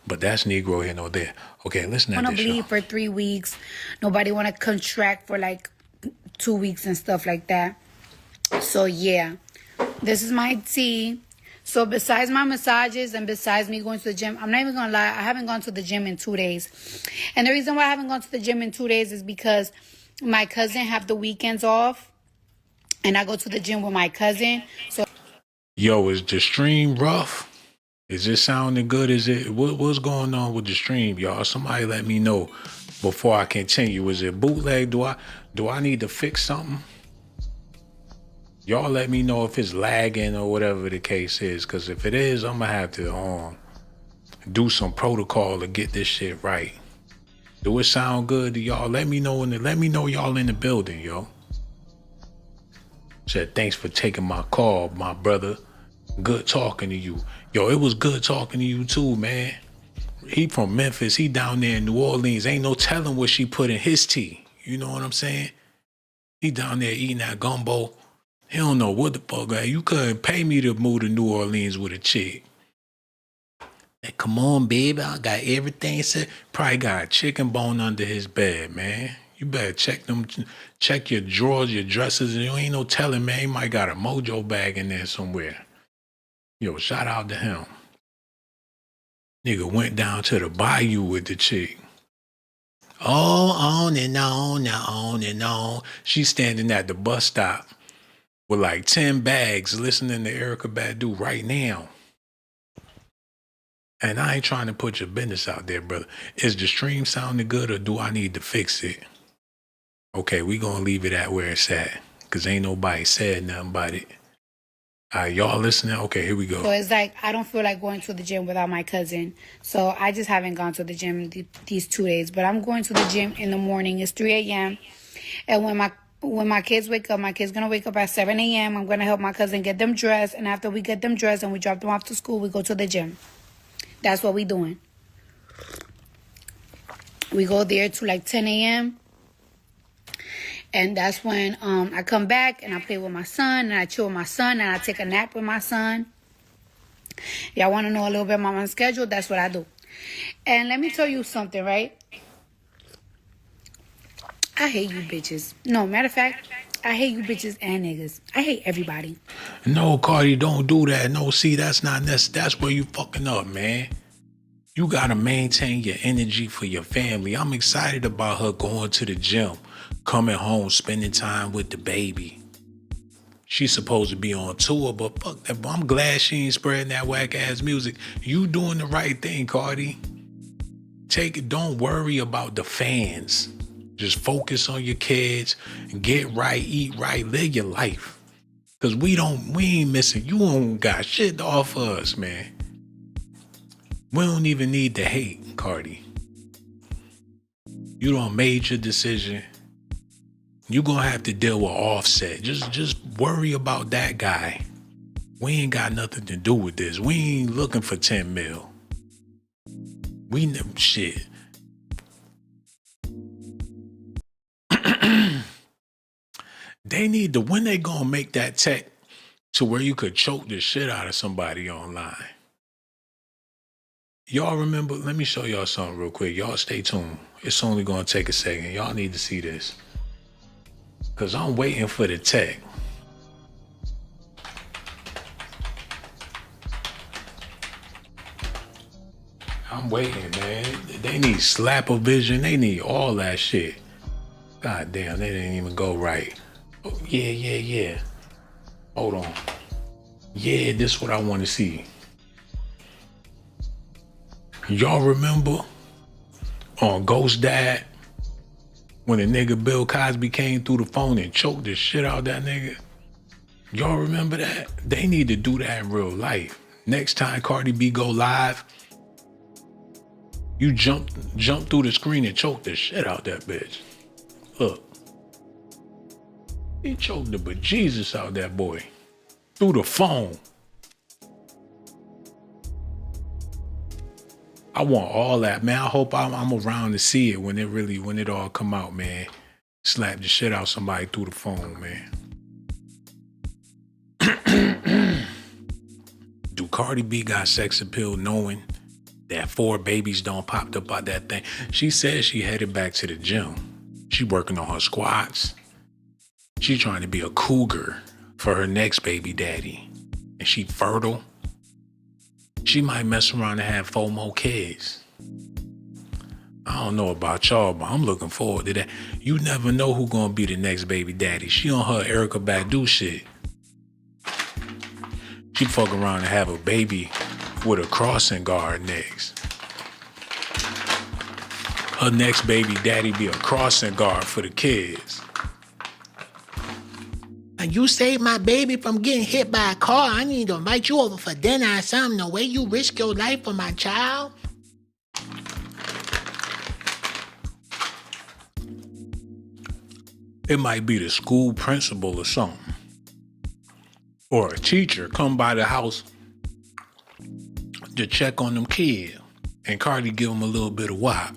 But that's Negro here, no there. Okay, listen to this. Want to bleed for 3 weeks. Nobody want to contract for like 2 weeks and stuff like that. So yeah, this is my tea. So besides my massages and besides me going to the gym, I'm not even gonna lie, I haven't gone to the gym in 2 days. And the reason why I haven't gone to the gym in 2 days is because my cousin have the weekends off, and I go to the gym with my cousin. So yo, is the stream rough? Is it sounding good? Is it what's going on with the stream, y'all? Somebody let me know before I continue. Is it bootleg? Do I need to fix something? Y'all let me know if it's lagging or whatever the case is, because if it is, I'm gonna have to do some protocol to get this shit right. Do it sound good to y'all? Let me know y'all in the building, yo. Said thanks for taking my call, my brother. Good talking to you. Yo, it was good talking to you too, man. He from Memphis. He down there in New Orleans. Ain't no telling what she put in his tea. You know what I'm saying? He down there eating that gumbo. He don't know what the fuck. You couldn't pay me to move to New Orleans with a chick. Hey, come on, baby. I got everything set. Probably got a chicken bone under his bed, man. You better check your drawers, your dressers, and you ain't no telling, man. He might got a mojo bag in there somewhere. Yo, shout out to him. Nigga went down to the bayou with the chick. Oh, on and on and on and on. She's standing at the bus stop with like 10 bags listening to Erica Badu right now. And I ain't trying to put your business out there, brother. Is the stream sounding good or do I need to fix it? Okay, we gonna leave it at where it's at. Cause ain't nobody said nothing about it. All right, y'all listening? Okay, here we go. So it's like, I don't feel like going to the gym without my cousin. So I just haven't gone to the gym these 2 days. But I'm going to the gym in the morning. It's 3 a.m. And when my kids wake up, my kids going to wake up at 7 a.m. I'm going to help my cousin get them dressed. And after we get them dressed and we drop them off to school, we go to the gym. That's what we doing. We go there to like 10 a.m. And that's when I come back and I play with my son and I chill with my son and I take a nap with my son. Y'all want to know a little bit about my schedule? That's what I do. And let me tell you something, right? I hate you bitches. No, matter of fact, I hate you bitches and niggas. I hate everybody. No, Cardi, don't do that. No, see, that's where you fucking up, man. You gotta maintain your energy for your family. I'm excited about her going to the gym, coming home, spending time with the baby. She's supposed to be on tour, but fuck that. But I'm glad she ain't spreading that whack ass music. You doing the right thing, Cardi. Take it. Don't worry about the fans. Just focus on your kids, get right, eat right, live your life. Cause we ain't missing. You don't got shit to offer us, man. We don't even need to hate, Cardi. You done made your decision. You gonna have to deal with Offset. Just worry about that guy. We ain't got nothing to do with this. We ain't looking for 10 mil. We know shit. They need to, when they gonna make that tech to where you could choke the shit out of somebody online? Y'all remember, let me show y'all something real quick. Y'all stay tuned. It's only gonna take a second. Y'all need to see this. Cause I'm waiting for the tech. I'm waiting, man. They need slap-o-vision. They need all that shit. God damn, they didn't even go right. Oh, yeah. Hold on. Yeah, this is what I want to see. Y'all remember on Ghost Dad when the nigga Bill Cosby came through the phone and choked the shit out of that nigga? Y'all remember that? They need to do that in real life. Next time Cardi B go live, you jump through the screen and choke the shit out that bitch. Look. He choked the bejesus out that boy. Through the phone. I want all that, man. I hope I'm around to see it when it all come out, man. Slap the shit out somebody through the phone, man. Do Cardi B got sex appeal knowing that 4 babies don't popped up out that thing? She says she headed back to the gym. She working on her squats. She trying to be a cougar for her next baby daddy. And she fertile. She might mess around and have 4 more kids. I don't know about y'all, but I'm looking forward to that. You never know who gonna be the next baby daddy. She on her Erica Badu shit. She fuck around and have a baby with a crossing guard next. Her next baby daddy be a crossing guard for the kids. You saved my baby from getting hit by a car. I need to invite you over for dinner or something. The way you risk your life for my child. It might be the school principal or something. Or a teacher come by the house to check on them kids. And Cardi give them a little bit of wop.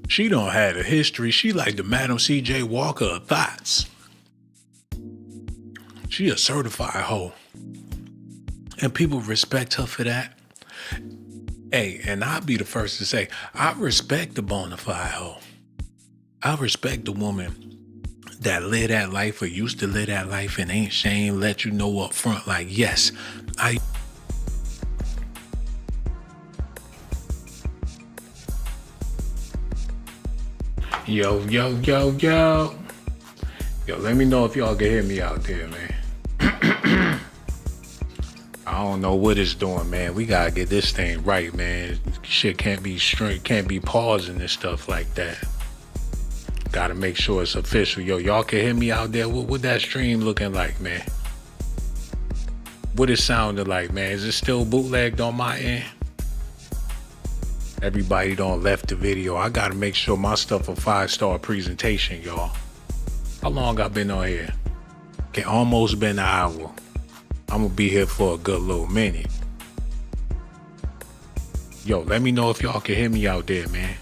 She don't have a history. She like the Madam C.J. Walker of thoughts. She a certified hoe. And people respect her for that. Hey, and I'll be the first to say, I respect the bona fide hoe. I respect the woman that live that life or used to live that life and ain't shame, let you know up front, like, yes, Yo, yo, yo, yo. Yo, let me know if y'all can hear me out there, man. I don't know what it's doing, man. We gotta get this thing right, man. Shit can't be straight, can't be pausing and stuff like that. Gotta make sure it's official. Yo, y'all can hear me out there? What that stream looking like, man? What it sounded like, man? Is it still bootlegged on my end? Everybody done left the video. I gotta make sure my stuff a 5-star presentation, y'all. How long I been on here? Okay, almost been an hour. I'm gonna be here for a good little minute. Yo, let me know if y'all can hear me out there, man.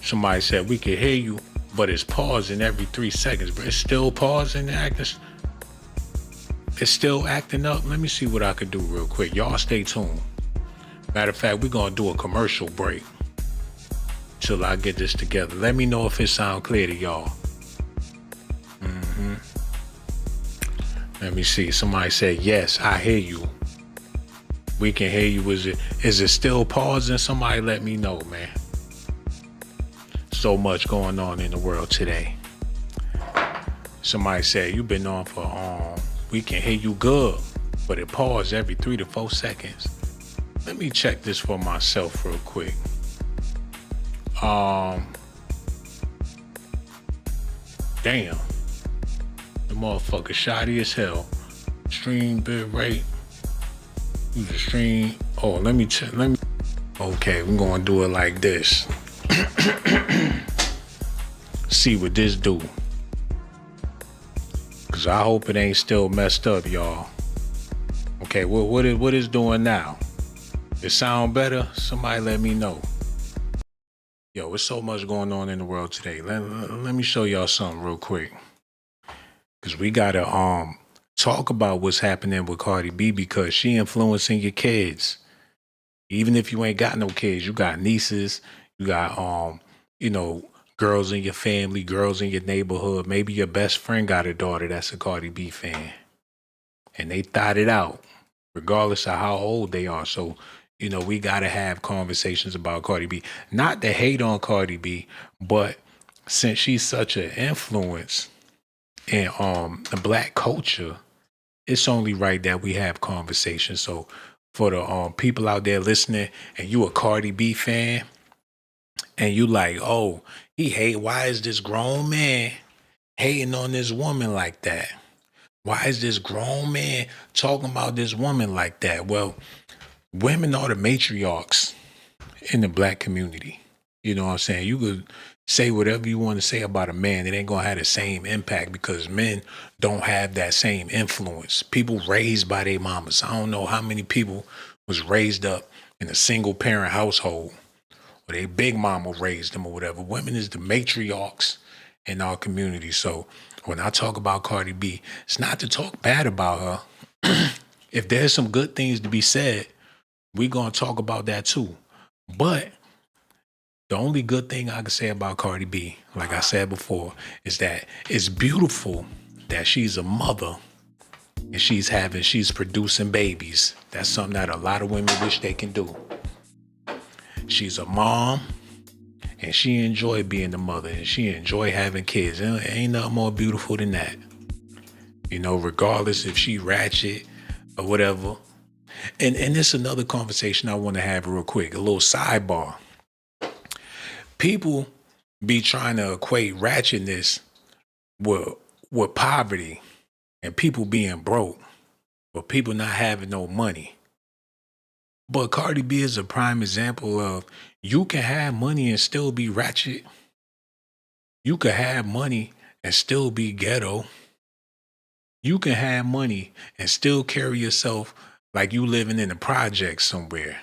Somebody said we can hear you, but it's pausing every 3 seconds. But it's still pausing, acting. It's still acting up. Let me see what I could do real quick. Y'all stay tuned. Matter of fact, we're gonna do a commercial break till I get this together. Let me know if it sound clear to y'all. Let me see. Somebody said, yes, I hear you. We can hear you. Is it still pausing? Somebody let me know, man. So much going on in the world today. Somebody said, you've been on for, we can hear you good, but it paused every 3 to 4 seconds. Let me check this for myself real quick. Damn. The motherfucker shoddy as hell. Stream bit rate. Use the stream. Oh, let me check. Okay, we're gonna do it like this. See what this do. Cause I hope it ain't still messed up, y'all. Okay, what is doing now? It sound better? Somebody let me know. Yo, there's so much going on in the world today. Let me show y'all something real quick. Cause we gotta talk about what's happening with Cardi B because she influencing your kids. Even if you ain't got no kids, you got nieces, you got girls in your family, girls in your neighborhood. Maybe your best friend got a daughter that's a Cardi B fan. And they thought it out, regardless of how old they are. So, we gotta have conversations about Cardi B. Not to hate on Cardi B, but since she's such an influence in the black culture, it's only right that we have conversations. So for the people out there listening and you a Cardi B fan and you like, oh, why is this grown man hating on this woman like that? Why is this grown man talking about this woman like that? Well, women are the matriarchs in the black community. You know what I'm saying? You could say whatever you want to say about a man. It ain't going to have the same impact because men don't have that same influence. People raised by their mamas. I don't know how many people was raised up in a single parent household or their big mama raised them or whatever. Women is the matriarchs in our community. So when I talk about Cardi B, it's not to talk bad about her. If there's some good things to be said, we're going to talk about that too. But the only good thing I can say about Cardi B, like I said before, is that it's beautiful that she's a mother and she's producing babies. That's something that a lot of women wish they can do. She's a mom and she enjoy being a mother and she enjoy having kids. And ain't nothing more beautiful than that. Regardless if she ratchet or whatever. And it's another conversation I want to have real quick, a little sidebar. People be trying to equate ratchetness with poverty and people being broke or people not having no money. But Cardi B is a prime example of you can have money and still be ratchet. You can have money and still be ghetto. You can have money and still carry yourself like you living in the projects somewhere.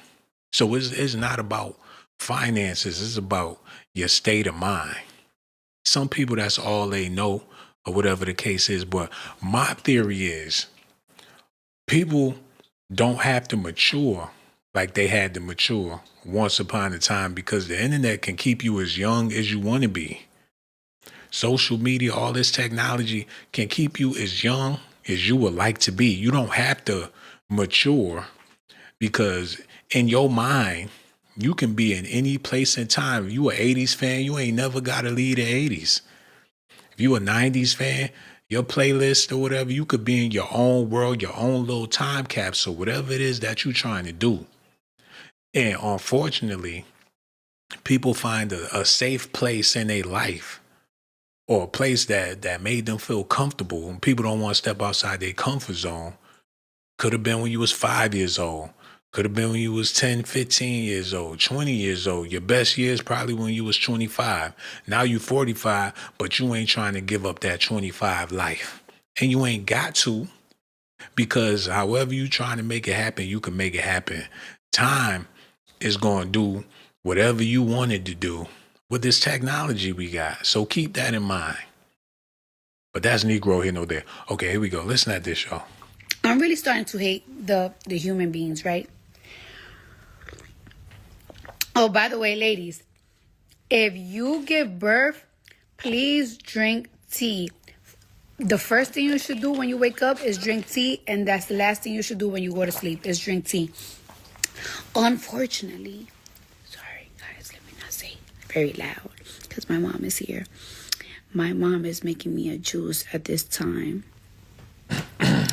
So it's not about finances. It's about your state of mind. Some people, that's all they know or whatever the case is. But my theory is people don't have to mature like they had to mature once upon a time because the internet can keep you as young as you want to be. Social media, all this technology can keep you as young as you would like to be. You don't have to mature because in your mind, You can be in any place and time. If you an 80s fan, you ain't never got to leave the 80s. If you a 90s fan, your playlist or whatever, you could be in your own world, your own little time capsule, whatever it is that you're trying to do. And unfortunately, people find a safe place in their life or a place that made them feel comfortable. And people don't want to step outside their comfort zone. Could have been when you was 5 years old. Could have been when you was 10, 15 years old, 20 years old. Your best years probably when you was 25. Now you 45, but you ain't trying to give up that 25 life. And you ain't got to, because however you trying to make it happen, you can make it happen. Time is going to do whatever you wanted to do with this technology we got. So keep that in mind. But that's Negro here, no there. Okay, here we go. Listen at this, y'all. I'm really starting to hate the human beings, right? Oh, by the way, ladies, if you give birth, please drink tea. The first thing you should do when you wake up is drink tea, and that's the last thing you should do when you go to sleep is drink tea. Unfortunately, sorry guys, let me not say very loud because my mom is here. My mom is making me a juice at this time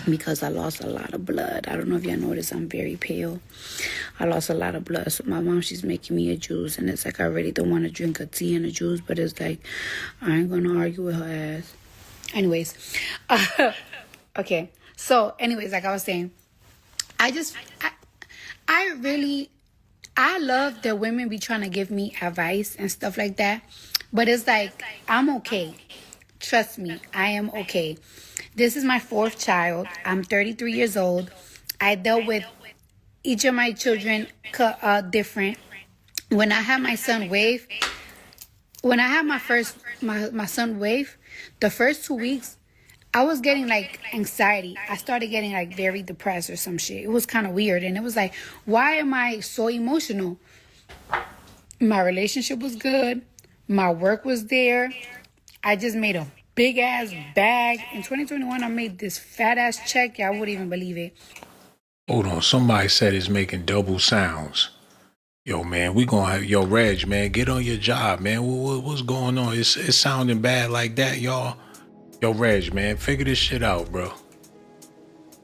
because I lost a lot of blood. I don't know if y'all noticed, I'm very pale. I lost a lot of blood. So my mom, she's making me a juice. And it's like, I really don't want to drink a tea and a juice. But it's like, I ain't going to argue with her ass. Anyways. Okay. So anyways, like I was saying, I love that women be trying to give me advice and stuff like that. But it's like, I'm okay. Trust me, I am okay. This is my 4th child. I'm 33 years old. I dealt with each of my children different. When I had my son Wave, my son Wave, the first 2 weeks, I was getting like anxiety. I started getting like very depressed or some shit. It was kind of weird. And it was like, why am I so emotional? My relationship was good. My work was there. I just made a big ass bag. In 2021, I made this fat ass check. Y'all wouldn't even believe it. Hold on. Somebody said it's making double sounds. Yo, man, we gonna have, yo, Reg, man, get on your job, man. What's going on? It's sounding bad like that, y'all. Yo, Reg, man, figure this shit out, bro.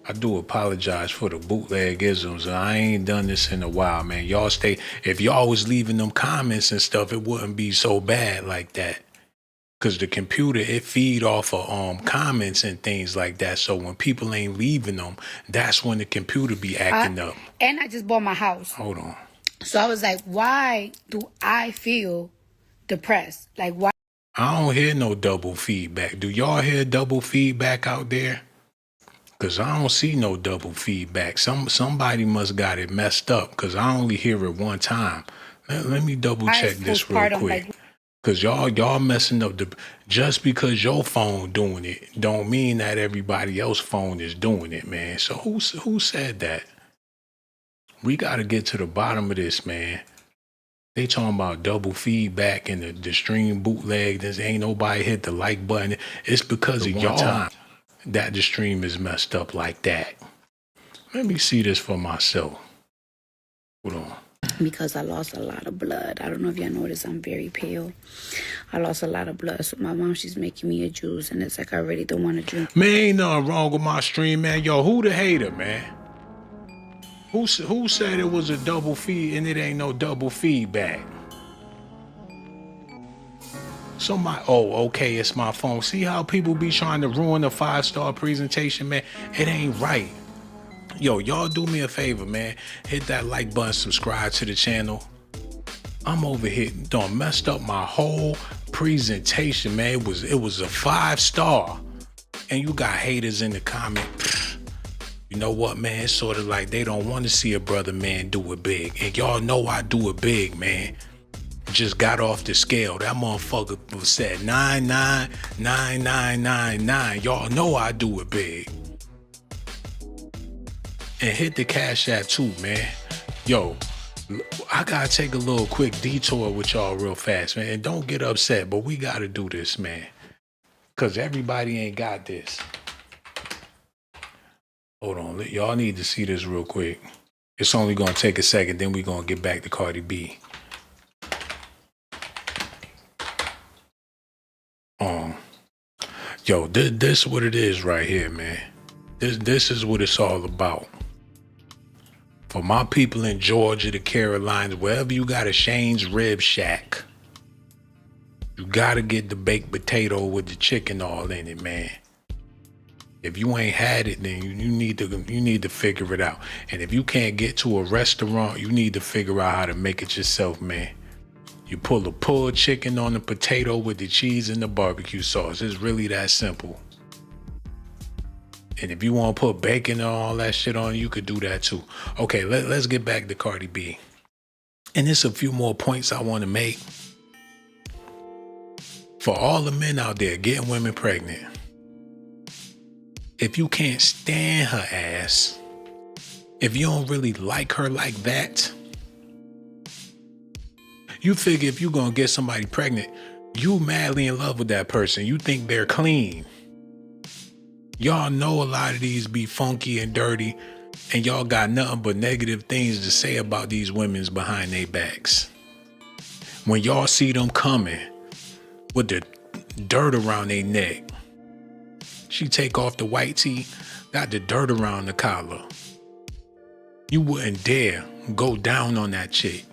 I do apologize for the bootleg isms. I ain't done this in a while, man. Y'all stay, if y'all was leaving them comments and stuff, it wouldn't be so bad like that. Cause the computer, it feed off of comments and things like that. So when people ain't leaving them, that's when the computer be acting up. And I just bought my house. Hold on. So I was like, why do I feel depressed? Like, why? I don't hear no double feedback. Do y'all hear double feedback out there? Cause I don't see no double feedback. Somebody must got it messed up. Cause I only hear it one time. Let me double check this real quick. Like, Cause y'all messing up just because your phone doing it don't mean that everybody else's phone is doing it, man. So who said that? We gotta get to the bottom of this, man. They talking about double feedback and the stream bootleg. There's ain't nobody hit the like button. It's because of y'all that the stream is messed up like that. Let me see this for myself. Hold on. Because I lost a lot of blood. I don't know if y'all noticed, I'm very pale. I lost a lot of blood. So my mom, she's making me a juice. And it's like, I really don't want to drink. Man, ain't nothing wrong with my stream, man. Yo, who the hater, man? Who said it was a double feed and it ain't no double feedback? Somebody, oh, okay, it's my phone. See how people be trying to ruin a 5-star presentation, man? It ain't right. Yo, y'all do me a favor, man. Hit that like button, subscribe to the channel. I'm over here, done messed up my whole presentation, man. It was a 5-star. And you got haters in the comment. You know what, man? It's sort of like they don't want to see a brother, man, do it big. And y'all know I do it big, man. Just got off the scale. That motherfucker said 999999. Y'all know I do it big. And hit the Cash App too, man. Yo, I gotta take a little quick detour with y'all real fast, man. And don't get upset, but we gotta do this, man. Cause everybody ain't got this. Hold on, y'all need to see this real quick. It's only gonna take a second, then we're gonna get back to Cardi B. Yo, this what it is right here, man. This is what it's all about. For my people in Georgia, the Carolinas, wherever you got a Shane's Rib Shack, you gotta get the baked potato with the chicken all in it, man. If you ain't had it, then you need to figure it out. And if you can't get to a restaurant, you need to figure out how to make it yourself, man. You pull the pulled chicken on the potato with the cheese and the barbecue sauce. It's really that simple. And if you want to put bacon and all that shit on, you could do that too. Okay, let's get back to Cardi B. And there's a few more points I want to make. For all the men out there getting women pregnant, if you can't stand her ass, if you don't really like her like that, you figure if you're gonna get somebody pregnant, you madly in love with that person. You think they're clean. Y'all know a lot of these be funky and dirty, and y'all got nothing but negative things to say about these women's behind their backs. When y'all see them coming with the dirt around their neck, she take off the white tee, got the dirt around the collar. You wouldn't dare go down on that chick.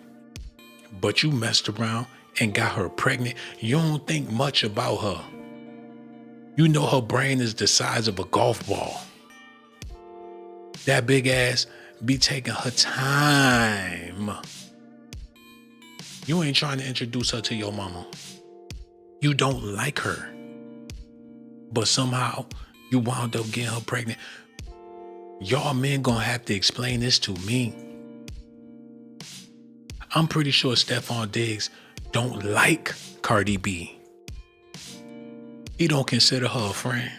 But you messed around and got her pregnant. You don't think much about her. You know her brain is the size of a golf ball. That big ass be taking her time. You ain't trying to introduce her to your mama. You don't like her. But somehow you wound up getting her pregnant. Y'all men gonna have to explain this to me. I'm pretty sure Stephon Diggs don't like Cardi B. He don't consider her a friend.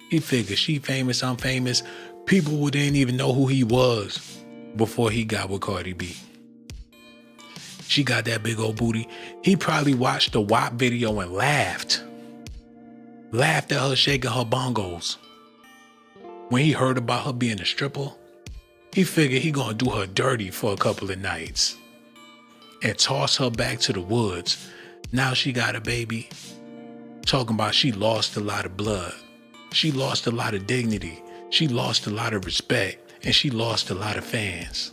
He figures she famous, I'm famous. People wouldn't even know who he was before he got with Cardi B. She got that big old booty. He probably watched the WAP video and laughed. Laughed at her shaking her bongos. When he heard about her being a stripper, he figured he gonna do her dirty for a couple of nights and toss her back to the woods. Now she got a baby. Talking about she lost a lot of blood. She lost a lot of dignity. She lost a lot of respect. And she lost a lot of fans.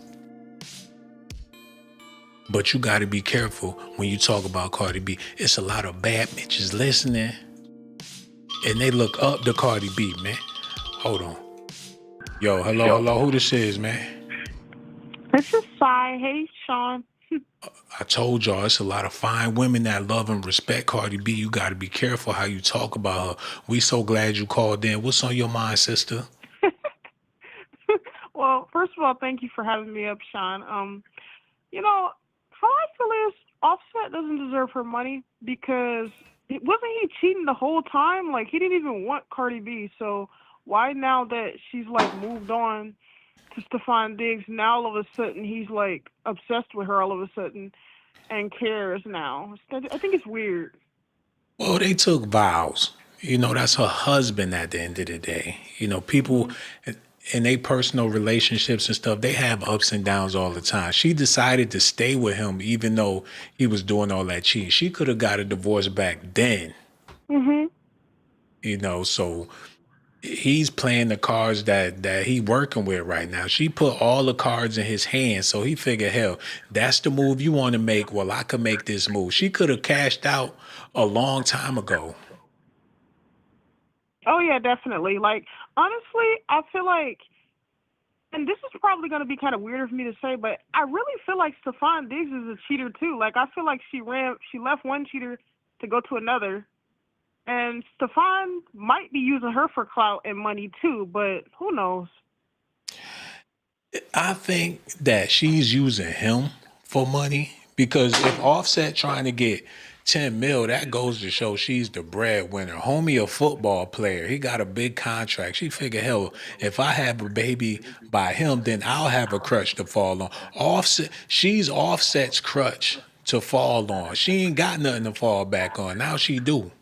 But you gotta be careful when you talk about Cardi B. It's a lot of bad bitches listening. And they look up to Cardi B, man. Hold on. Yo, hello, who this is, man? This is Sai. Hey, Shawn. I told y'all it's a lot of fine women that love and respect Cardi B. You got to be careful how you talk about her. We so glad you called in. What's on your mind, sister? Well, first of all, thank you for having me up, Shawn. How I feel is Offset doesn't deserve her money because wasn't he cheating the whole time? Like, he didn't even want Cardi B. So why now that she's, like, moved on to Stephon Diggs, now all of a sudden he's, like, obsessed with her all of a sudden and cares now? I think it's weird. Well, they took vows. That's her husband at the end of the day. People in their personal relationships and stuff, they have ups and downs all the time. She decided to stay with him even though he was doing all that cheating. She could have got a divorce back then. So he's playing the cards that he working with right now. She put all the cards in his hands, so he figured, hell, that's the move you want to make. Well, I could make this move. She could have cashed out a long time ago. Oh, yeah, definitely. Like, honestly, I feel like, and this is probably going to be kind of weird for me to say, but I really feel like Stephon Diggs is a cheater, too. Like, I feel like she left one cheater to go to another. And Stephon might be using her for clout and money, too, but who knows? I think that she's using him for money because if Offset trying to get 10 mil, that goes to show she's the breadwinner. Homie, a football player. He got a big contract. She figured, hell, if I have a baby by him, then I'll have a crutch to fall on. Offset, she's Offset's crutch to fall on. She ain't got nothing to fall back on. Now she do.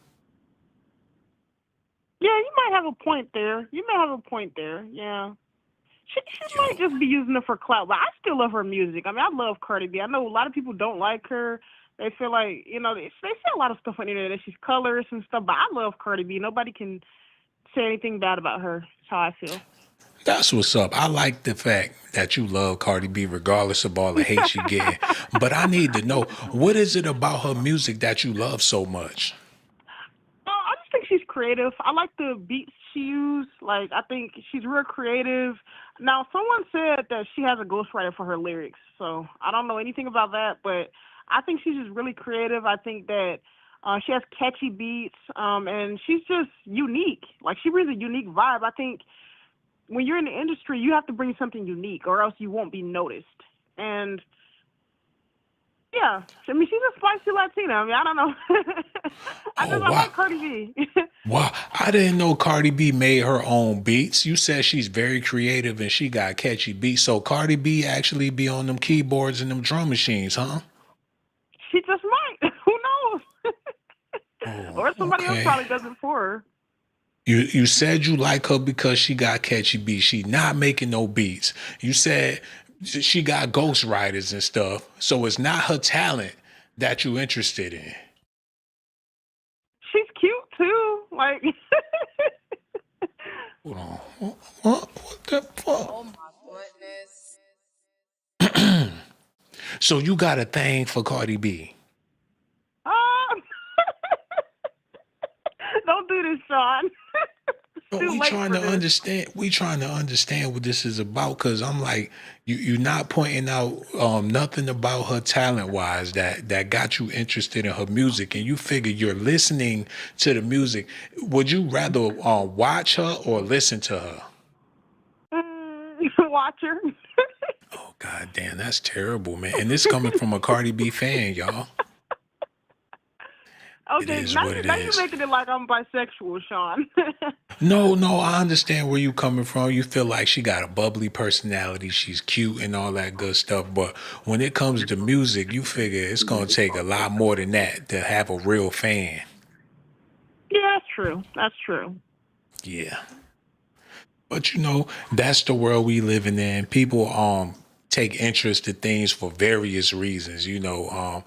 Yeah, you might have a point there. Yeah. She might Yo, just be using it for clout, but I still love her music. I mean, I love Cardi B. I know a lot of people don't like her. They feel like, they say a lot of stuff on the internet that she's colorist and stuff, but I love Cardi B. Nobody can say anything bad about her. That's how I feel. that's what's up. I like the fact that you love Cardi B regardless of all the hate she getting. But I need to know, what is it about her music that you love so much? I just think she's creative. I like the beats she used. Like, I think she's real creative. Now, someone said that she has a ghostwriter for her lyrics, so I don't know anything about that, but I think she's just really creative. I think that she has catchy beats, and she's just unique. Like, she brings a unique vibe. I think when you're in the industry, you have to bring something unique, or else you won't be noticed. And yeah, I mean, she's a spicy Latina. I mean, I don't know. Oh, I wow. like Cardi B. Wow. I didn't know Cardi B made her own beats. You said she's very creative and she got catchy beats. So Cardi B actually be on them keyboards and them drum machines, huh? She just might. Who knows? Oh, Or somebody else okay. probably does it for her. You said you like her because she got catchy beats. She not making no beats. You said she got ghostwriters and stuff. So it's not her talent that you interested in. She's cute too. Like, Hold on. What the fuck? Oh my goodness. So you got a thing for Cardi B. um, don't do this, Shawn. It's But too we late trying for to this. understand. We trying to understand what this is about. Cause I'm like, you're not pointing out nothing about her talent wise that got you interested in her music, and you figure you're listening to the music. Would you rather watch her or listen to her? Watch her. Oh god damn, that's terrible, man. And this coming from a Cardi B fan, y'all. It Okay, is what it now you're is. making it like I'm bisexual, Shawn. No, I understand where you coming from. You feel like she got a bubbly personality, she's cute and all that good stuff. But when it comes to music, you figure it's gonna take a lot more than that to have a real fan. Yeah, that's true. That's true. Yeah. But that's the world we living in. People take interest in things for various reasons. The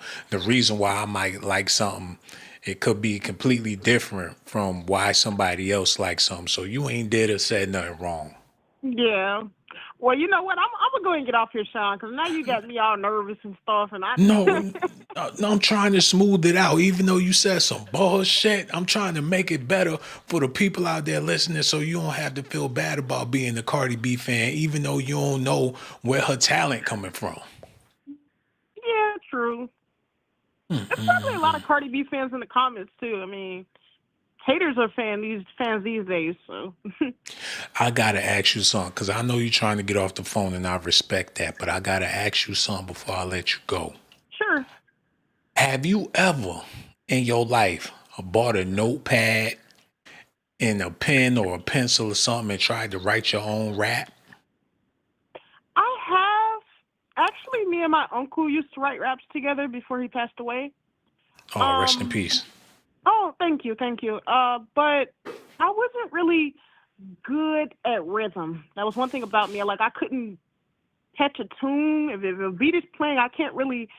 reason why I might like something, it could be completely different from why somebody else likes something. So you ain't did or said nothing wrong. Yeah. Well, you know what? I'm gonna go and get off here, Shawn, because now you got me all nervous and stuff, and I. No, no, I'm trying to smooth it out. Even though you said some bullshit, I'm trying to make it better for the people out there listening, so you don't have to feel bad about being a Cardi B fan, even though you don't know where her talent coming from. Yeah, true. There's probably a lot of Cardi B fans in the comments too. I mean, haters are fans these days. So I gotta ask you something, because I know you're trying to get off the phone, and I respect that, but I gotta ask you something before I let you go. sure. Have you ever in your life bought a notepad and a pen or a pencil or something and tried to write your own rap? I have actually. Me and my uncle used to write raps together before he passed away. Oh, rest in Um. peace. Oh, thank you, thank you. But I wasn't really good at rhythm. That was one thing about me. Like, I couldn't catch a tune. If a beat is playing, I can't really.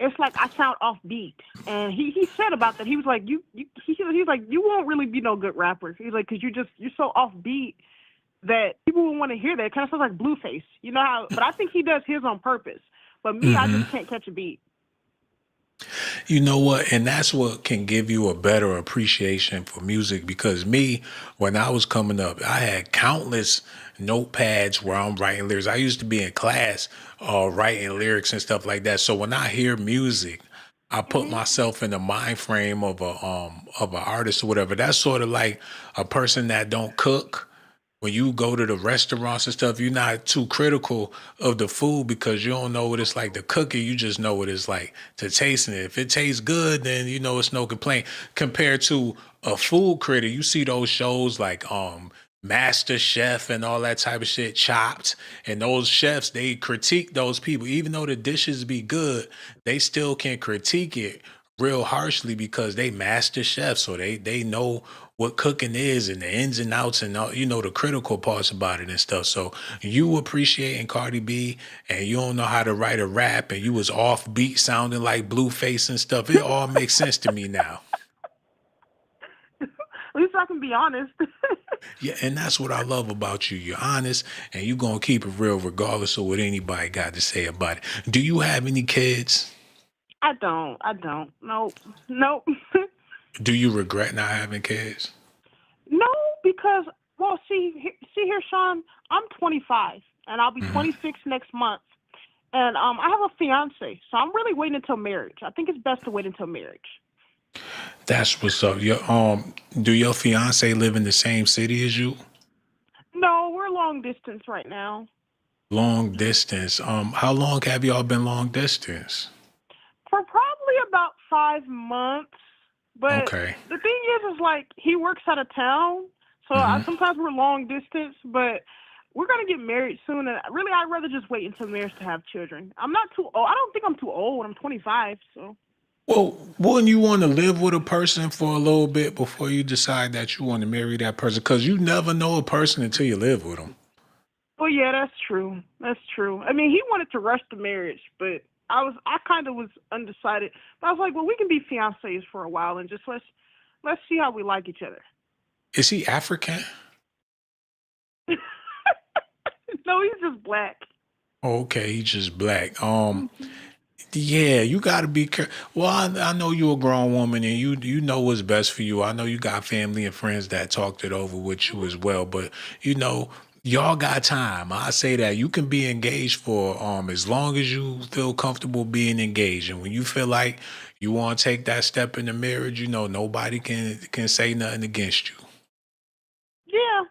It's like I sound off beat. And he said about that. He was like, he's like, you won't really be no good rapper. He's like, because you're so off beat that people will want to hear that. It kind of sounds like Blueface. You know how? But I think he does his on purpose. But me, I just can't catch a beat. You know what? And that's what can give you a better appreciation for music. Because me, when I was coming up, I had countless notepads where I'm writing lyrics. I used to be in class writing lyrics and stuff like that. So when I hear music, I put myself in the mind frame of an artist or whatever. That's sort of like a person that don't cook. When you go to the restaurants and stuff, you're not too critical of the food because you don't know what it's like to cook it. You just know what it's like to taste it. If it tastes good, then you know it's no complaint. Compared to a food critic, you see those shows like Master Chef and all that type of shit, Chopped, and those chefs, they critique those people. Even though the dishes be good, they still can critique it real harshly because they master chefs, so they know what cooking is and the ins and outs and all, the critical parts about it and stuff. So you appreciating Cardi B and you don't know how to write a rap and you was offbeat sounding like Blueface and stuff. It all makes sense to me now. At least I can be honest. Yeah, and that's what I love about you. You're honest and you're gonna keep it real regardless of what anybody got to say about it. Do you have any kids? I don't. Nope. Nope. Do you regret not having kids? No, because well, see here, Shawn. I'm 25, and I'll be 26 next month, and I have a fiance, so I'm really waiting until marriage. I think it's best to wait until marriage. That's what's up. Do your fiance live in the same city as you? No, we're long distance right now. Long distance. How long have y'all been long distance? For probably about 5 months. But Okay. the thing is like he works out of town, so sometimes we're long distance. But we're gonna get married soon, and really, I'd rather just wait until marriage to have children. I'm not too old. I don't think I'm too old. I'm 25, so. Well, wouldn't you want to live with a person for a little bit before you decide that you want to marry that person? Because you never know a person until you live with them. Well, yeah, that's true. That's true. I mean, he wanted to rush the marriage, but I kind of was undecided. But I was like, well, we can be fiancés for a while and just let's see how we like each other. Is he African? No, he's just black. Okay, he's just black. Yeah, you got to be careful. Well, I know you're a grown woman and you know what's best for you. I know you got family and friends that talked it over with you as well, but y'all got time. I say that you can be engaged for as long as you feel comfortable being engaged, and when you feel like you want to take that step in the marriage, nobody can say nothing against you. Yeah,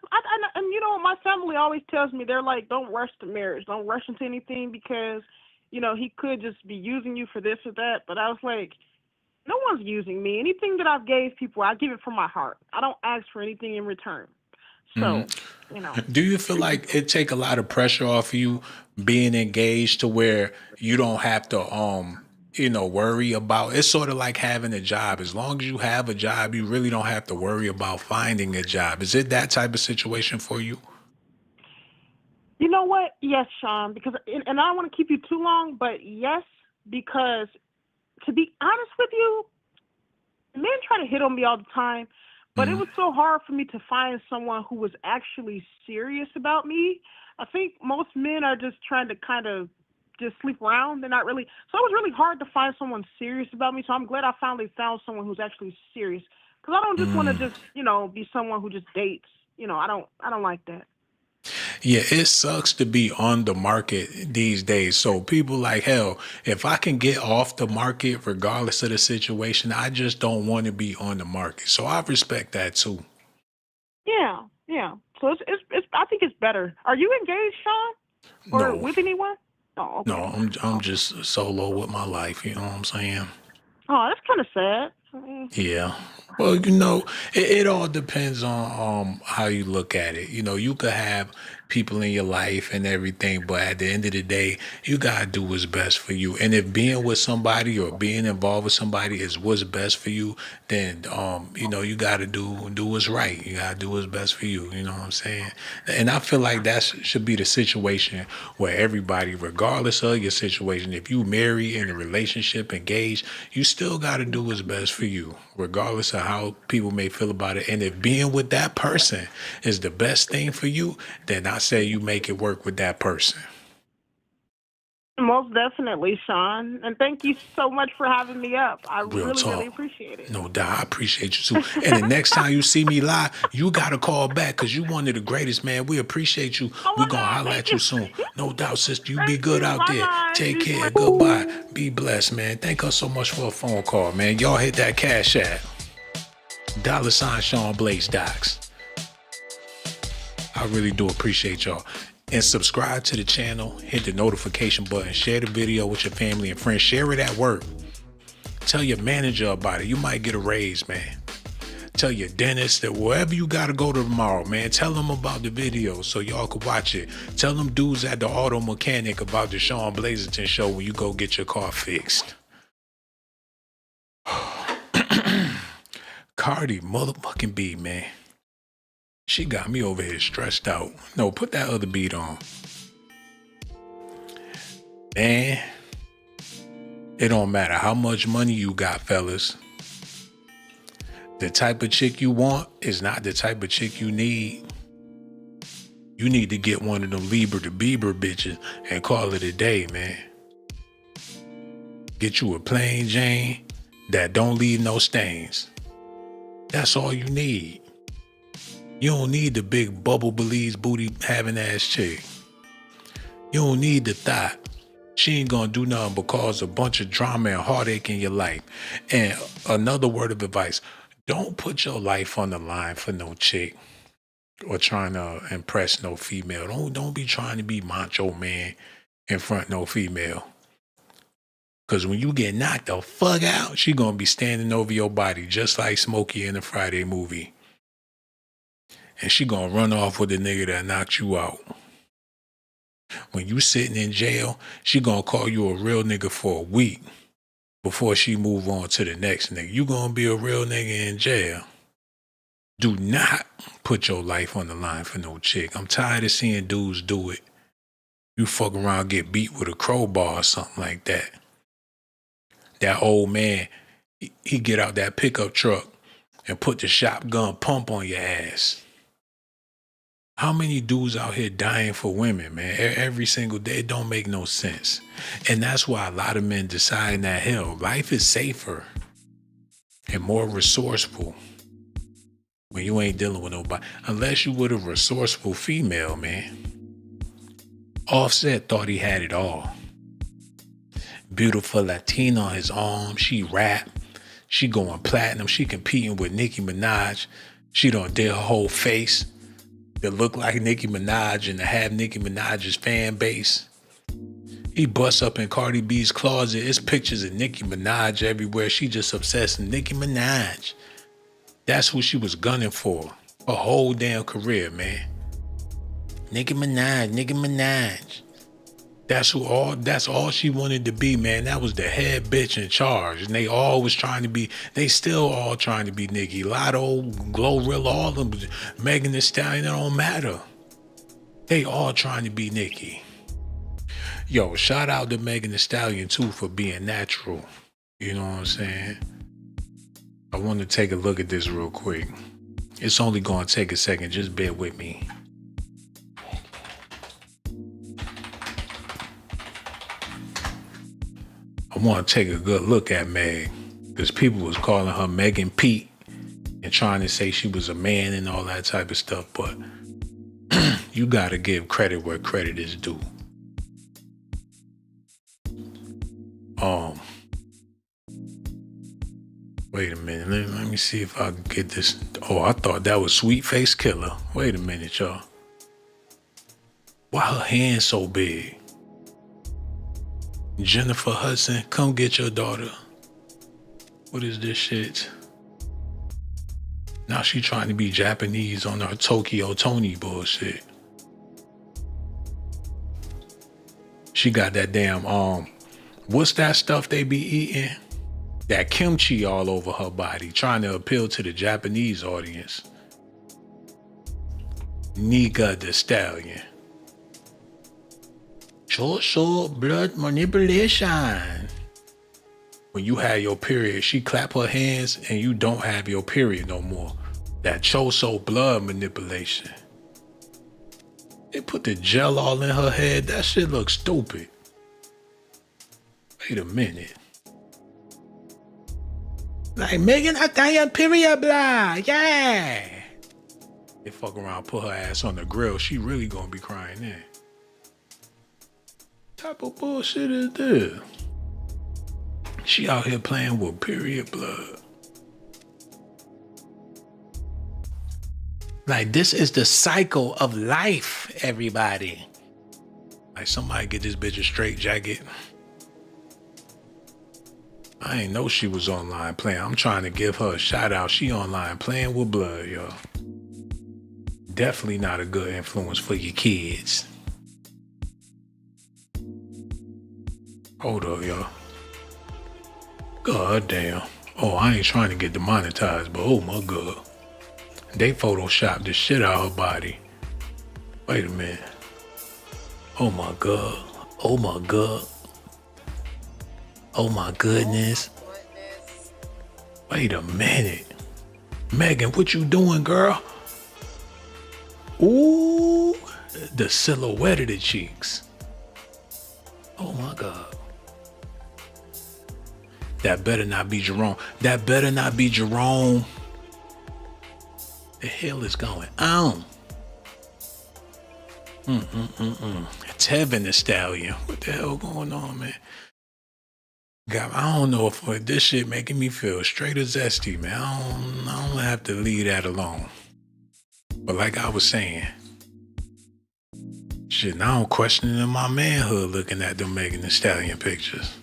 and my family always tells me, they're like, don't rush the marriage, don't rush into anything because he could just be using you for this or that. But I was like, no one's using me. Anything that I've gave people, I give it from my heart. I don't ask for anything in return. So, Do you feel like it take a lot of pressure off you being engaged to where you don't have to worry about it's sort of like having a job. As long as you have a job, you really don't have to worry about finding a job. Is it that type of situation for you? You know what? Yes, Shawn, because, and I don't want to keep you too long, but yes, because to be honest with you, men try to hit on me all the time, but it was so hard for me to find someone who was actually serious about me. I think most men are just trying to kind of just sleep around. They're not really. So it was really hard to find someone serious about me. So I'm glad I finally found someone who's actually serious. Because I don't just want to just, be someone who just dates. I don't like that. Yeah, it sucks to be on the market these days. So people like, hell, if I can get off the market regardless of the situation, I just don't want to be on the market. So I respect that too. Yeah. So it's I think it's better. Are you engaged, Shawn? Or No, with anyone? Oh, okay. no, I'm just solo with my life. You know what I'm saying? Oh, that's kind of sad. Yeah. Well, it all depends on how you look at it. You could have people in your life and everything, but at the end of the day, you gotta do what's best for you. And if being with somebody or being involved with somebody is what's best for you, then you gotta do what's right. You gotta do what's best for you. You know what I'm saying? And I feel like that should be the situation where everybody, regardless of your situation, if you marry in a relationship, engaged, you still gotta do what's best for you, regardless of how people may feel about it. And if being with that person is the best thing for you, then I say you make it work with that person. Most definitely, Shawn. And thank you so much for having me up. I Real really, talk. really appreciate it. No doubt. I appreciate you too. And the next time you see me live, you got to call back because you one of the greatest, man. We appreciate you. Oh, We're going to God, holler thank at you you. soon. No doubt, sister. You be Thank good you. out there. Bye-bye. Take Be care. blessed. Goodbye. Be blessed, man. Thank her so much for a phone call, man. Y'all hit that cash app. $ Shawn Blaze Docs. I really do appreciate y'all. And subscribe to the channel, hit the notification button, share the video with your family and friends, share it at work. Tell your manager about it. You might get a raise, man. Tell your dentist that wherever you got to go to tomorrow, man, tell them about the video so y'all can watch it. Tell them dudes at the auto mechanic about the Shawn Blazington show when you go get your car fixed. Cardi motherfucking B, man. She got me over here stressed out. No, put that other beat on. Man, it don't matter how much money you got, fellas. The type of chick you want is not the type of chick you need. You need to get one of them Lieber to Bieber bitches and call it a day, man. Get you a plain Jane that don't leave no stains. That's all you need. You don't need the big bubble Belize booty having ass chick. You don't need the thought. She ain't gonna do nothing but cause a bunch of drama and heartache in your life. And another word of advice, don't put your life on the line for no chick or trying to impress no female. Don't be trying to be macho man in front of no female. Cause when you get knocked the fuck out, she gonna be standing over your body just like Smokey in the Friday movie. And she gonna run off with the nigga that knocked you out. When you sitting in jail, she gonna call you a real nigga for a week before she move on to the next nigga. You gonna be a real nigga in jail. Do not put your life on the line for no chick. I'm tired of seeing dudes do it. You fuck around, get beat with a crowbar or something like that. That old man, he get out that pickup truck and put the shotgun pump on your ass. How many dudes out here dying for women, man? Every single day, it don't make no sense. And that's why a lot of men decide that, hell, life is safer and more resourceful when you ain't dealing with nobody. Unless you with a resourceful female, man. Offset thought he had it all. Beautiful Latina on his arm. She rap. She going platinum. She competing with Nicki Minaj. She done did her whole face that look like Nicki Minaj and to have Nicki Minaj's fan base. He busts up in Cardi B's closet. It's pictures of Nicki Minaj everywhere. She just obsessed with Nicki Minaj. That's who she was gunning for. Her whole damn career, man. Nicki Minaj, Nicki Minaj. That's all she wanted to be, man. That was the head bitch in charge. And they all was trying to be, they still all trying to be Nicki. Lotto, Glorilla, all of them, Megan Thee Stallion, it don't matter. They all trying to be Nicki. Yo, shout out to Megan Thee Stallion too for being natural. You know what I'm saying? I want to take a look at this real quick. It's only going to take a second. Just bear with me. I want to take a good look at Meg, because people was calling her Megan Pete and trying to say she was a man and all that type of stuff, but you got to give credit where credit is due. Wait a minute, let me see if I can get this. Oh, I thought that was Sweet Face Killer. Wait a minute, y'all. Why her hands so big? Jennifer Hudson, come get your daughter. What is this shit? Now she trying to be Japanese on her Tokyo Tony bullshit. She got that damn, what's that stuff they be eating? That kimchi all over her body, trying to appeal to the Japanese audience. Nika the Stallion. Short blood manipulation. When you had your period, she clap her hands and you don't have your period no more. That choso blood manipulation. They put the gel all in her head. That shit looks stupid. Wait a minute. Like, Megan, I got your period blood. Yeah. They fuck around, put her ass on the grill. She really gonna be crying then. Type of bullshit is this? She out here playing with period blood. Like, this is the cycle of life, everybody. Like, somebody get this bitch a straight jacket. I ain't know she was online playing. I'm trying to give her a shout out. She online playing with blood, y'all. Definitely not a good influence for your kids. Hold up, y'all. God damn. Oh, I ain't trying to get demonetized, but oh my God. They photoshopped the shit out of her body. Wait a minute. Oh my God. Oh my God. Oh my goodness. Goodness. Wait a minute. Megan, what you doing, girl? Ooh, the silhouette of the cheeks. Oh my God. That better not be Jerome. That better not be Jerome. The hell is going on? Tevin the Stallion. What the hell going on, man? God, I don't know if this shit making me feel straight or zesty, man. I don't have to leave that alone. But like I was saying, shit, now I'm questioning my manhood looking at them Megan Thee Stallion pictures.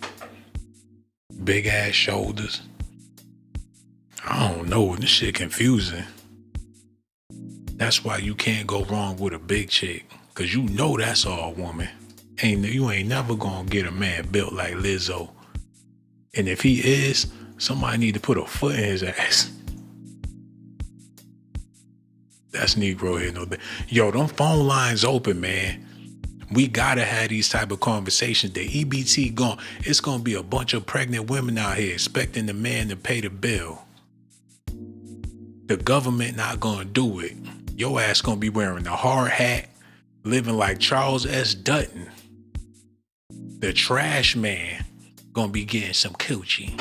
Big ass shoulders. I don't know, this shit confusing. That's why you can't go wrong with a big chick, cause you know that's all woman. You ain't never gonna get a man built like Lizzo. And if he is, somebody need to put a foot in his ass. That's Negro here, no. Yo, them phone lines open, man. We gotta have these type of conversations. The EBT gone. It's gonna be a bunch of pregnant women out here expecting the man to pay the bill. The government not gonna do it. Your ass gonna be wearing a hard hat, living like Charles S. Dutton. The trash man gonna be getting some coochie.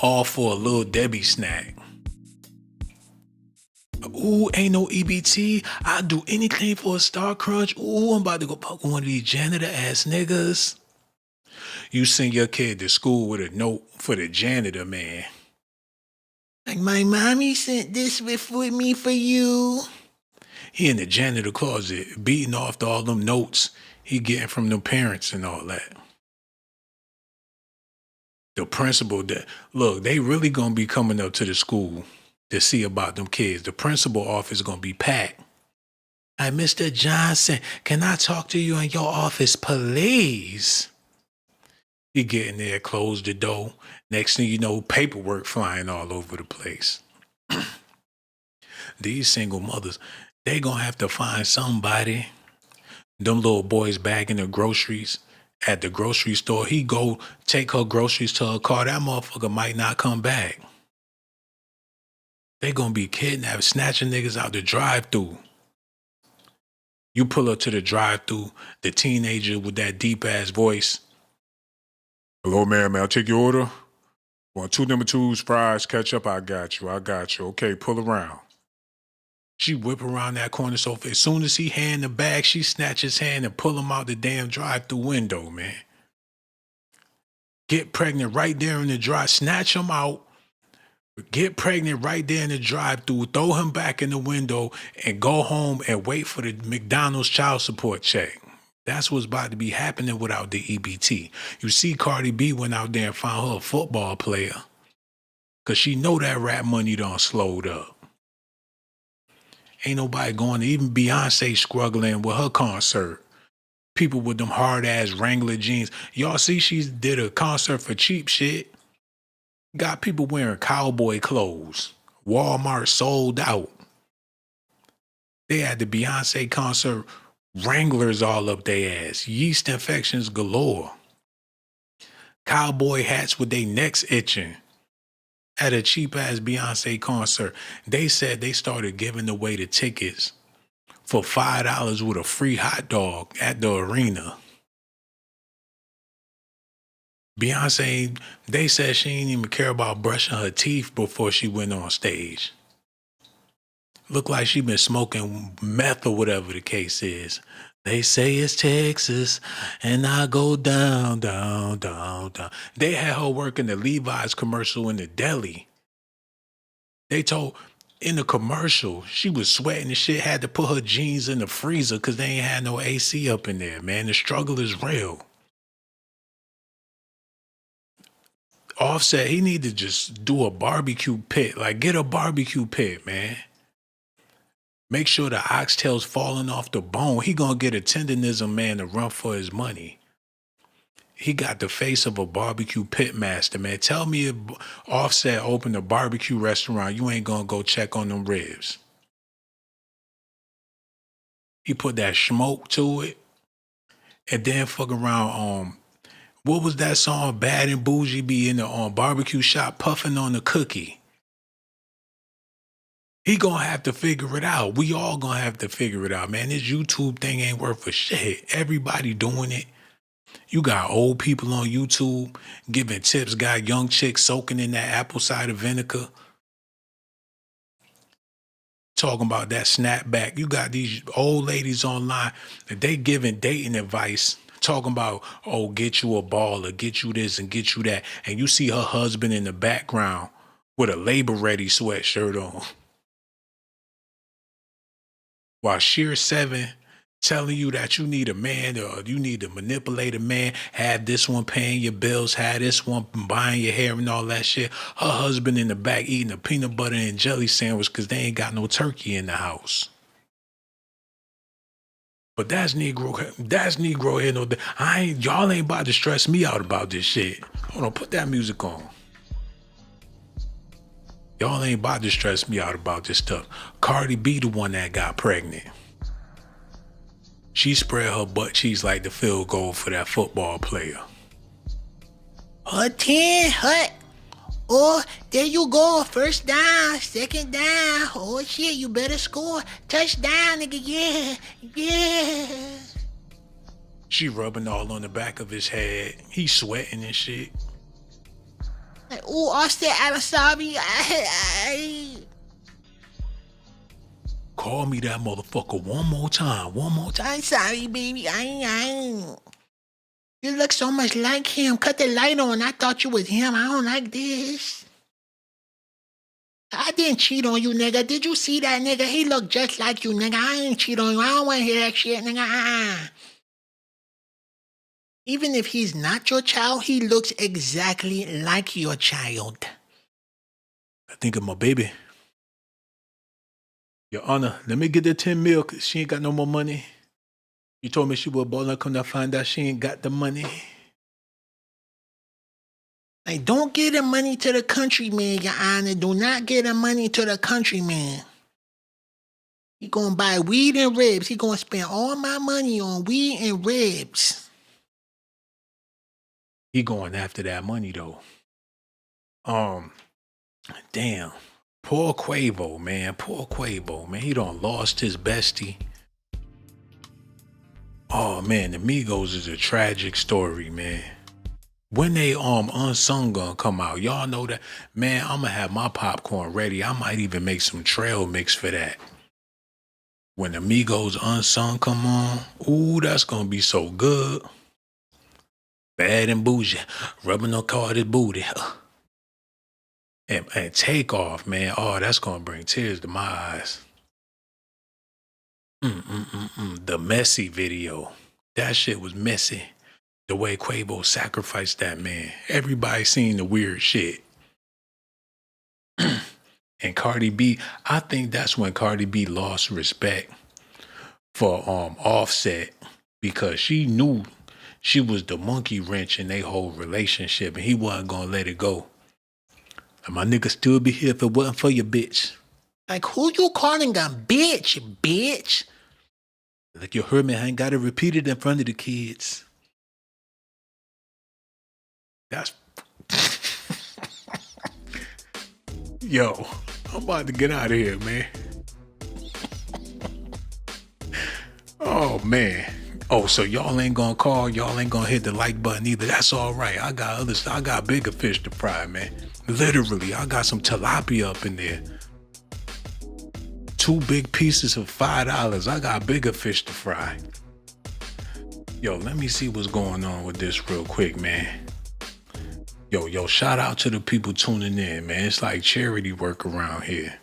All for a little Debbie snack. Ooh, ain't no EBT. I'll do anything for a Star Crunch. Ooh, I'm about to go poke one of these janitor ass niggas. You send your kid to school with a note for the janitor man. Like, my mommy sent this with me for you. He in the janitor closet beating off all them notes he getting from them parents and all that. The principal, look, they really gonna be coming up to the school to see about them kids. The principal office is gonna be packed. Hey, Mr. Johnson, can I talk to you in your office, please? He get in there, close the door. Next thing you know, paperwork flying all over the place. These single mothers, they gonna have to find somebody. Them little boys bagging the groceries at the grocery store. He go take her groceries to her car. That motherfucker might not come back. They gonna be kidnapped, snatching niggas out the drive-thru. You pull up to the drive-thru, the teenager with that deep-ass voice. Hello, ma'am, may I take your order? Want 2 number 2s, fries, ketchup? I got you. Okay, pull around. She whip around that corner so as soon as he hand the bag, she snatch his hand and pull him out the damn drive-thru window, man. Get pregnant right there in the drive, snatch him out, get pregnant right there in the drive-thru, throw him back in the window, and go home and wait for the McDonald's child support check. That's what's about to be happening without the EBT. You see, Cardi B went out there and found her a football player because she know that rap money done slowed up. Ain't nobody going to, even Beyonce struggling with her concert. People with them hard-ass Wrangler jeans. Y'all see she did a concert for cheap shit? Got people wearing cowboy clothes. Walmart sold out. They had the Beyonce concert, Wranglers all up their ass. Yeast infections galore. Cowboy hats with their necks itching. At a cheap-ass Beyonce concert, they said they started giving away the tickets for $5 with a free hot dog at the arena. Beyonce, they said she didn't even care about brushing her teeth before she went on stage. Looked like she been smoking meth or whatever the case is. They say it's Texas, and I go down, down, down, down. They had her working the Levi's commercial in the deli. They told in the commercial, she was sweating and shit, had to put her jeans in the freezer because they ain't had no AC up in there, man. The struggle is real. Offset, he need to just do a barbecue pit. Like, get a barbecue pit, man. Make sure the oxtail's falling off the bone. He gonna get a tenderism man to run for his money. He got the face of a barbecue pit master, man. Tell me if Offset opened a barbecue restaurant, you ain't gonna go check on them ribs. He put that smoke to it. And then fuck around, what was that song? Bad and Bougie be in the barbecue shop puffing on the cookie. He gonna have to figure it out. We all gonna have to figure it out, man. This YouTube thing ain't worth a shit. Everybody doing it. You got old people on YouTube giving tips, got young chicks soaking in that apple cider vinegar. Talking about that snapback. You got these old ladies online that they giving dating advice, talking about, oh, get you a baller, get you this and get you that. And you see her husband in the background with a Labor Ready sweatshirt on. While Sheer 7 telling you that you need a man or you need to manipulate a man, have this one paying your bills, have this one buying your hair and all that shit. Her husband in the back eating a peanut butter and jelly sandwich because they ain't got no turkey in the house. But that's Negro here. Y'all ain't about to stress me out about this shit. Hold on, put that music on. Y'all ain't about to stress me out about this stuff. Cardi B the one that got pregnant. She spread her butt cheeks like the field goal for that football player. Hut 10, hut. Oh, there you go. First down, second down. Oh, shit, you better score. Touchdown, nigga, yeah, yeah. She rubbing all on the back of his head. He sweating and shit. Like, oh, Offset, I'm sorry. Call me that motherfucker one more time. I'm sorry, baby. You look so much like him. Cut the light on. I thought you was him. I don't like this. I didn't cheat on you, nigga. Did you see that, nigga? He looked just like you, nigga. I ain't cheat on you. I don't want to hear that shit, nigga. Even if he's not your child, he looks exactly like your child. I think of my baby. Your Honor, let me get the 10 mil because she ain't got no more money. You told me she was balling, come to find out she ain't got the money. Like, don't give the money to the countryman, Your Honor. Do not give the money to the countryman. He gonna buy weed and ribs. He gonna spend all my money on weed and ribs. He going after that money though. Damn. Poor Quavo, man. Poor Quavo, man. He done lost his bestie. Oh man, the Migos is a tragic story, man. When they Unsung gonna come out, y'all know that, man. I'ma have my popcorn ready. I might even make some trail mix for that. When the Migos Unsung come on, ooh, that's gonna be so good. Bad and Bougie, rubbing on Cardi's booty. And Take Off, man. Oh, that's gonna bring tears to my eyes. The Messy video. That shit was messy. The way Quavo sacrificed that man. Everybody seen the weird shit. And Cardi B, I think that's when Cardi B lost respect for Offset because she knew she was the monkey wrench in their whole relationship and he wasn't gonna let it go. And my nigga still be here if it wasn't for your bitch. Like, who you calling a bitch, bitch? Like you heard me, I ain't gotta repeat it in front of the kids. That's yo, I'm about to get out of here, man. Oh man. Oh, so y'all ain't gonna call, y'all ain't gonna hit the like button either. That's all right. I got bigger fish to fry, man. Literally, I got some tilapia up in there. 2 big pieces of $5. I got bigger fish to fry. Yo, let me see what's going on with this real quick, man. Yo, shout out to the people tuning in, man. It's like charity work around here.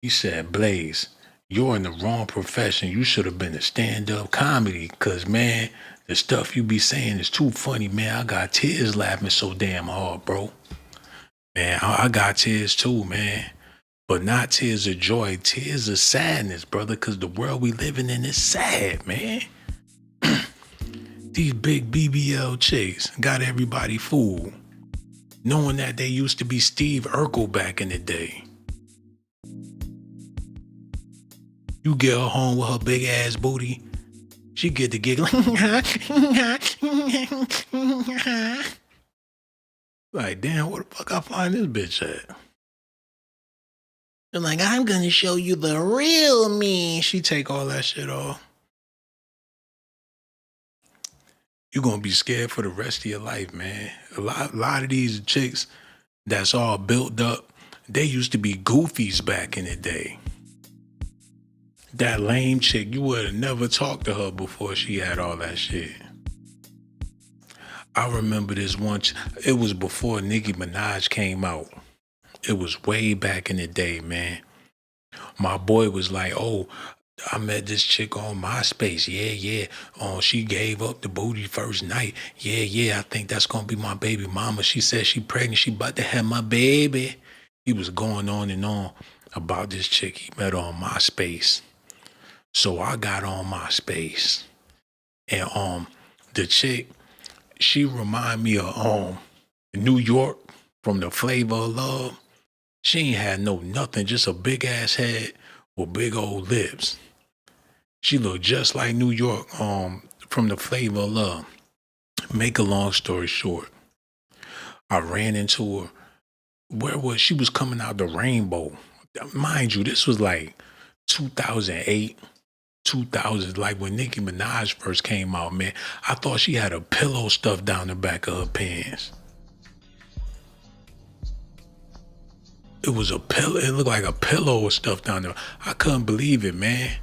He said, Blaze, you're in the wrong profession. You should have been a stand-up comedy because, man, the stuff you be saying is too funny, man. I got tears laughing so damn hard, bro. Man, I got tears too, man. But not tears of joy, tears of sadness, brother, because the world we living in is sad, man. These big BBL chicks got everybody fooled, knowing that they used to be Steve Urkel back in the day. You get her home with her big ass booty, she get the giggling. Like, damn, where the fuck I find this bitch at? They're like, I'm gonna show you the real me. She take all that shit off. You're gonna be scared for the rest of your life, man. A lot of these chicks that's all built up, they used to be goofies back in the day. That lame chick, you would have never talked to her before she had all that shit. I remember this once, it was before Nicki Minaj came out. It was way back in the day, man. My boy was like, oh, I met this chick on MySpace. Yeah. She gave up the booty first night. Yeah, I think that's gonna be my baby mama. She said she pregnant. She about to have my baby. He was going on and on about this chick he met on MySpace. So I got on MySpace. And the chick, she remind me of New York from the Flavor of Love. She ain't had nothing, just a big ass head with big old lips. She looked just like New York from the Flavor of Love. Make a long story short, I ran into her. Where was she? Was coming out the Rainbow. Mind you, this was like 2008, 2000, like when Nicki Minaj first came out, man. I thought she had a pillow stuffed down the back of her pants. It was a pillow. It looked like a pillow was stuffed down there. I couldn't believe it, man.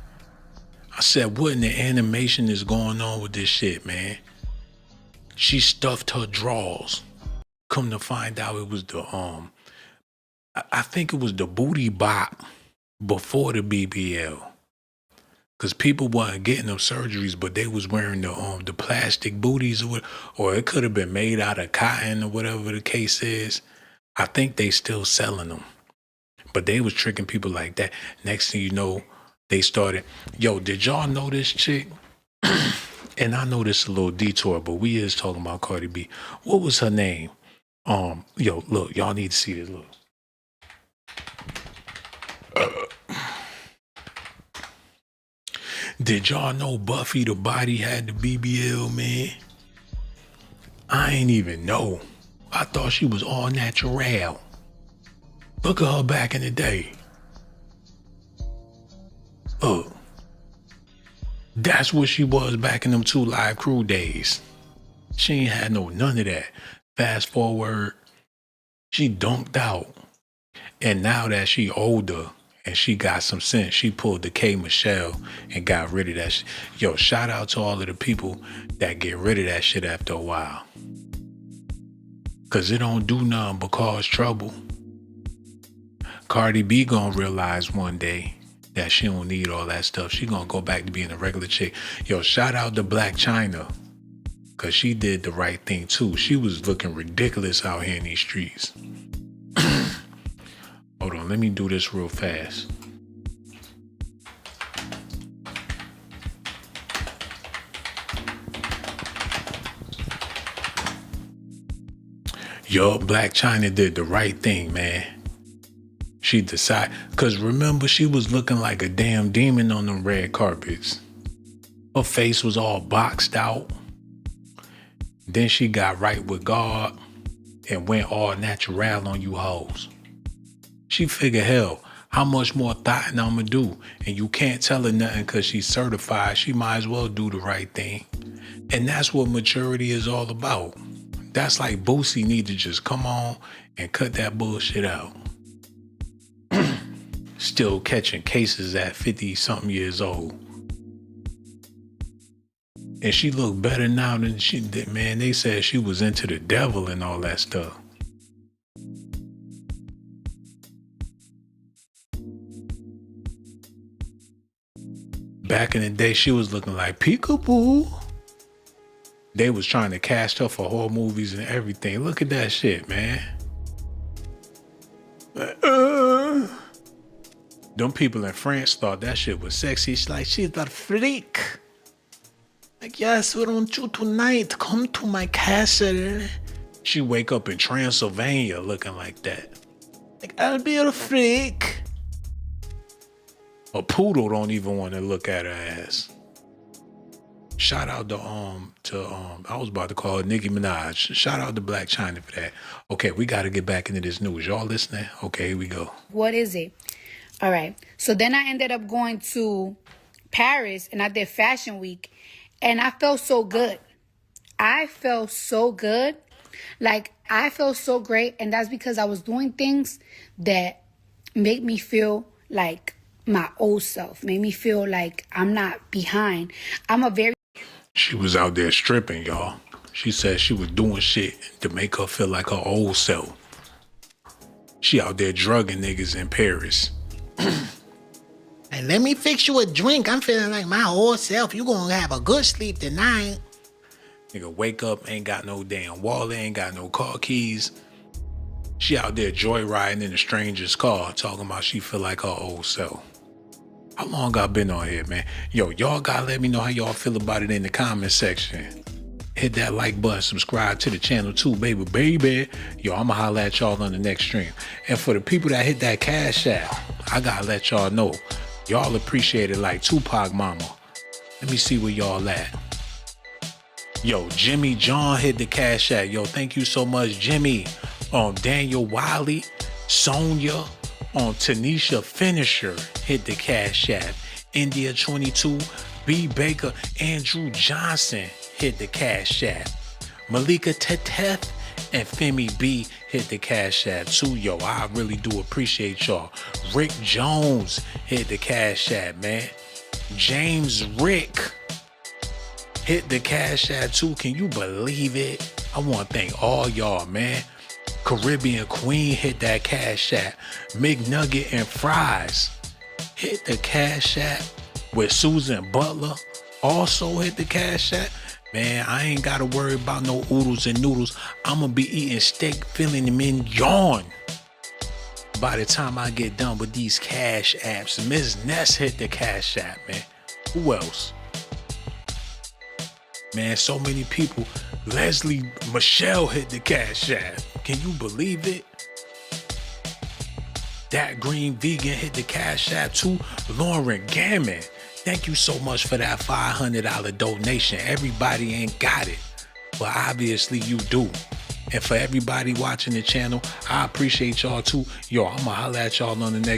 I said, what in the animation is going on with this shit, man? She stuffed her drawers. Come to find out it was the, I think it was the booty bop before the BBL. Cause people wasn't getting them surgeries, but they was wearing the plastic booties or it could have been made out of cotton or whatever the case is. I think they still selling them, but they was tricking people like that. Next thing you know, they started, yo, did y'all know this chick? And I know this is a little detour, but we is talking about Cardi B. What was her name? Yo, look, y'all need to see this, look. Did y'all know Buffy the Body had the BBL, man? I ain't even know. I thought she was all natural. Look at her back in the day. Look. That's what she was back in them 2 Live Crew days. She ain't had none of that. Fast forward, she dunked out. And now that she older and she got some sense, she pulled the K Michelle and got rid of that shit. Yo, shout out to all of the people that get rid of that shit after a while. Cause it don't do nothing but cause trouble. Cardi B gonna realize one day that she don't need all that stuff. She gonna go back to being a regular chick. Yo, shout out to Black China. Cause she did the right thing too. She was looking ridiculous out here in these streets. Hold on, let me do this real fast. Yo, Black China did the right thing, man. She decided, because remember, she was looking like a damn demon on them red carpets. Her face was all boxed out. Then she got right with God and went all natural on you hoes. She figured, hell, how much more thotting I'ma do? And you can't tell her nothing because she's certified. She might as well do the right thing. And that's what maturity is all about. That's like Boosie need to just come on and cut that bullshit out. Still catching cases at 50-something years old. And she looked better now than she did, man. They said she was into the devil and all that stuff. Back in the day, she was looking like peekaboo. They was trying to cast her for horror movies and everything. Look at that shit, man. Them people in France thought that shit was sexy. It's like, she's a freak. Like, yes, we don't you tonight. Come to my castle. She wake up in Transylvania looking like that. Like, I'll be a freak. A poodle don't even want to look at her ass. Shout out to I was about to call her Nicki Minaj. Shout out to Black China for that. Okay, we got to get back into this news. Y'all listening? Okay, here we go. What is it? All right. So then I ended up going to Paris and I did Fashion Week and I felt so good. I felt so good. Like, I felt so great. And that's because I was doing things that make me feel like my old self. Made me feel like I'm not behind. She was out there stripping, y'all. She said she was doing shit to make her feel like her old self. She out there drugging niggas in Paris. Hey, let me fix you a drink. I'm feeling like my old self. You gonna have a good sleep tonight. Nigga wake up, ain't got no damn wallet, ain't got no car keys. She out there joyriding in a stranger's car, talking about she feel like her old self. How long I been on here, man? Yo, y'all gotta let me know how y'all feel about it in the comment section. Hit that like button, subscribe to the channel too, baby. Yo, I'ma holla at y'all on the next stream. And for the people that hit that Cash App, I gotta let y'all know, y'all appreciate it like Tupac Mama. Let me see where y'all at. Yo, Jimmy John hit the Cash App. Yo, thank you so much, Jimmy. Daniel Wiley, Sonia, Tanisha Finisher hit the Cash App. India 22, B Baker, Andrew Johnson hit the Cash App. Malika Teteth and Femi B hit the Cash App too. Yo, I really do appreciate y'all. Rick Jones hit the Cash App, man. James Rick hit the Cash App too. Can you believe it? I want to thank all y'all, man. Caribbean Queen hit that Cash App. McNugget and Fries hit the Cash App. With Susan Butler also hit the Cash App. Man, I ain't got to worry about no oodles and noodles. I'm going to be eating steak filet mignon by the time I get done with these Cash Apps. Ms. Ness hit the Cash App, man. Who else? Man, so many people. Leslie Michelle hit the Cash App. Can you believe it? That Green Vegan hit the Cash App too. Lauren Gammon, thank you so much for that $500 donation. Everybody ain't got it, but obviously you do. And for everybody watching the channel, I appreciate y'all too. Yo, I'ma holla at y'all on the next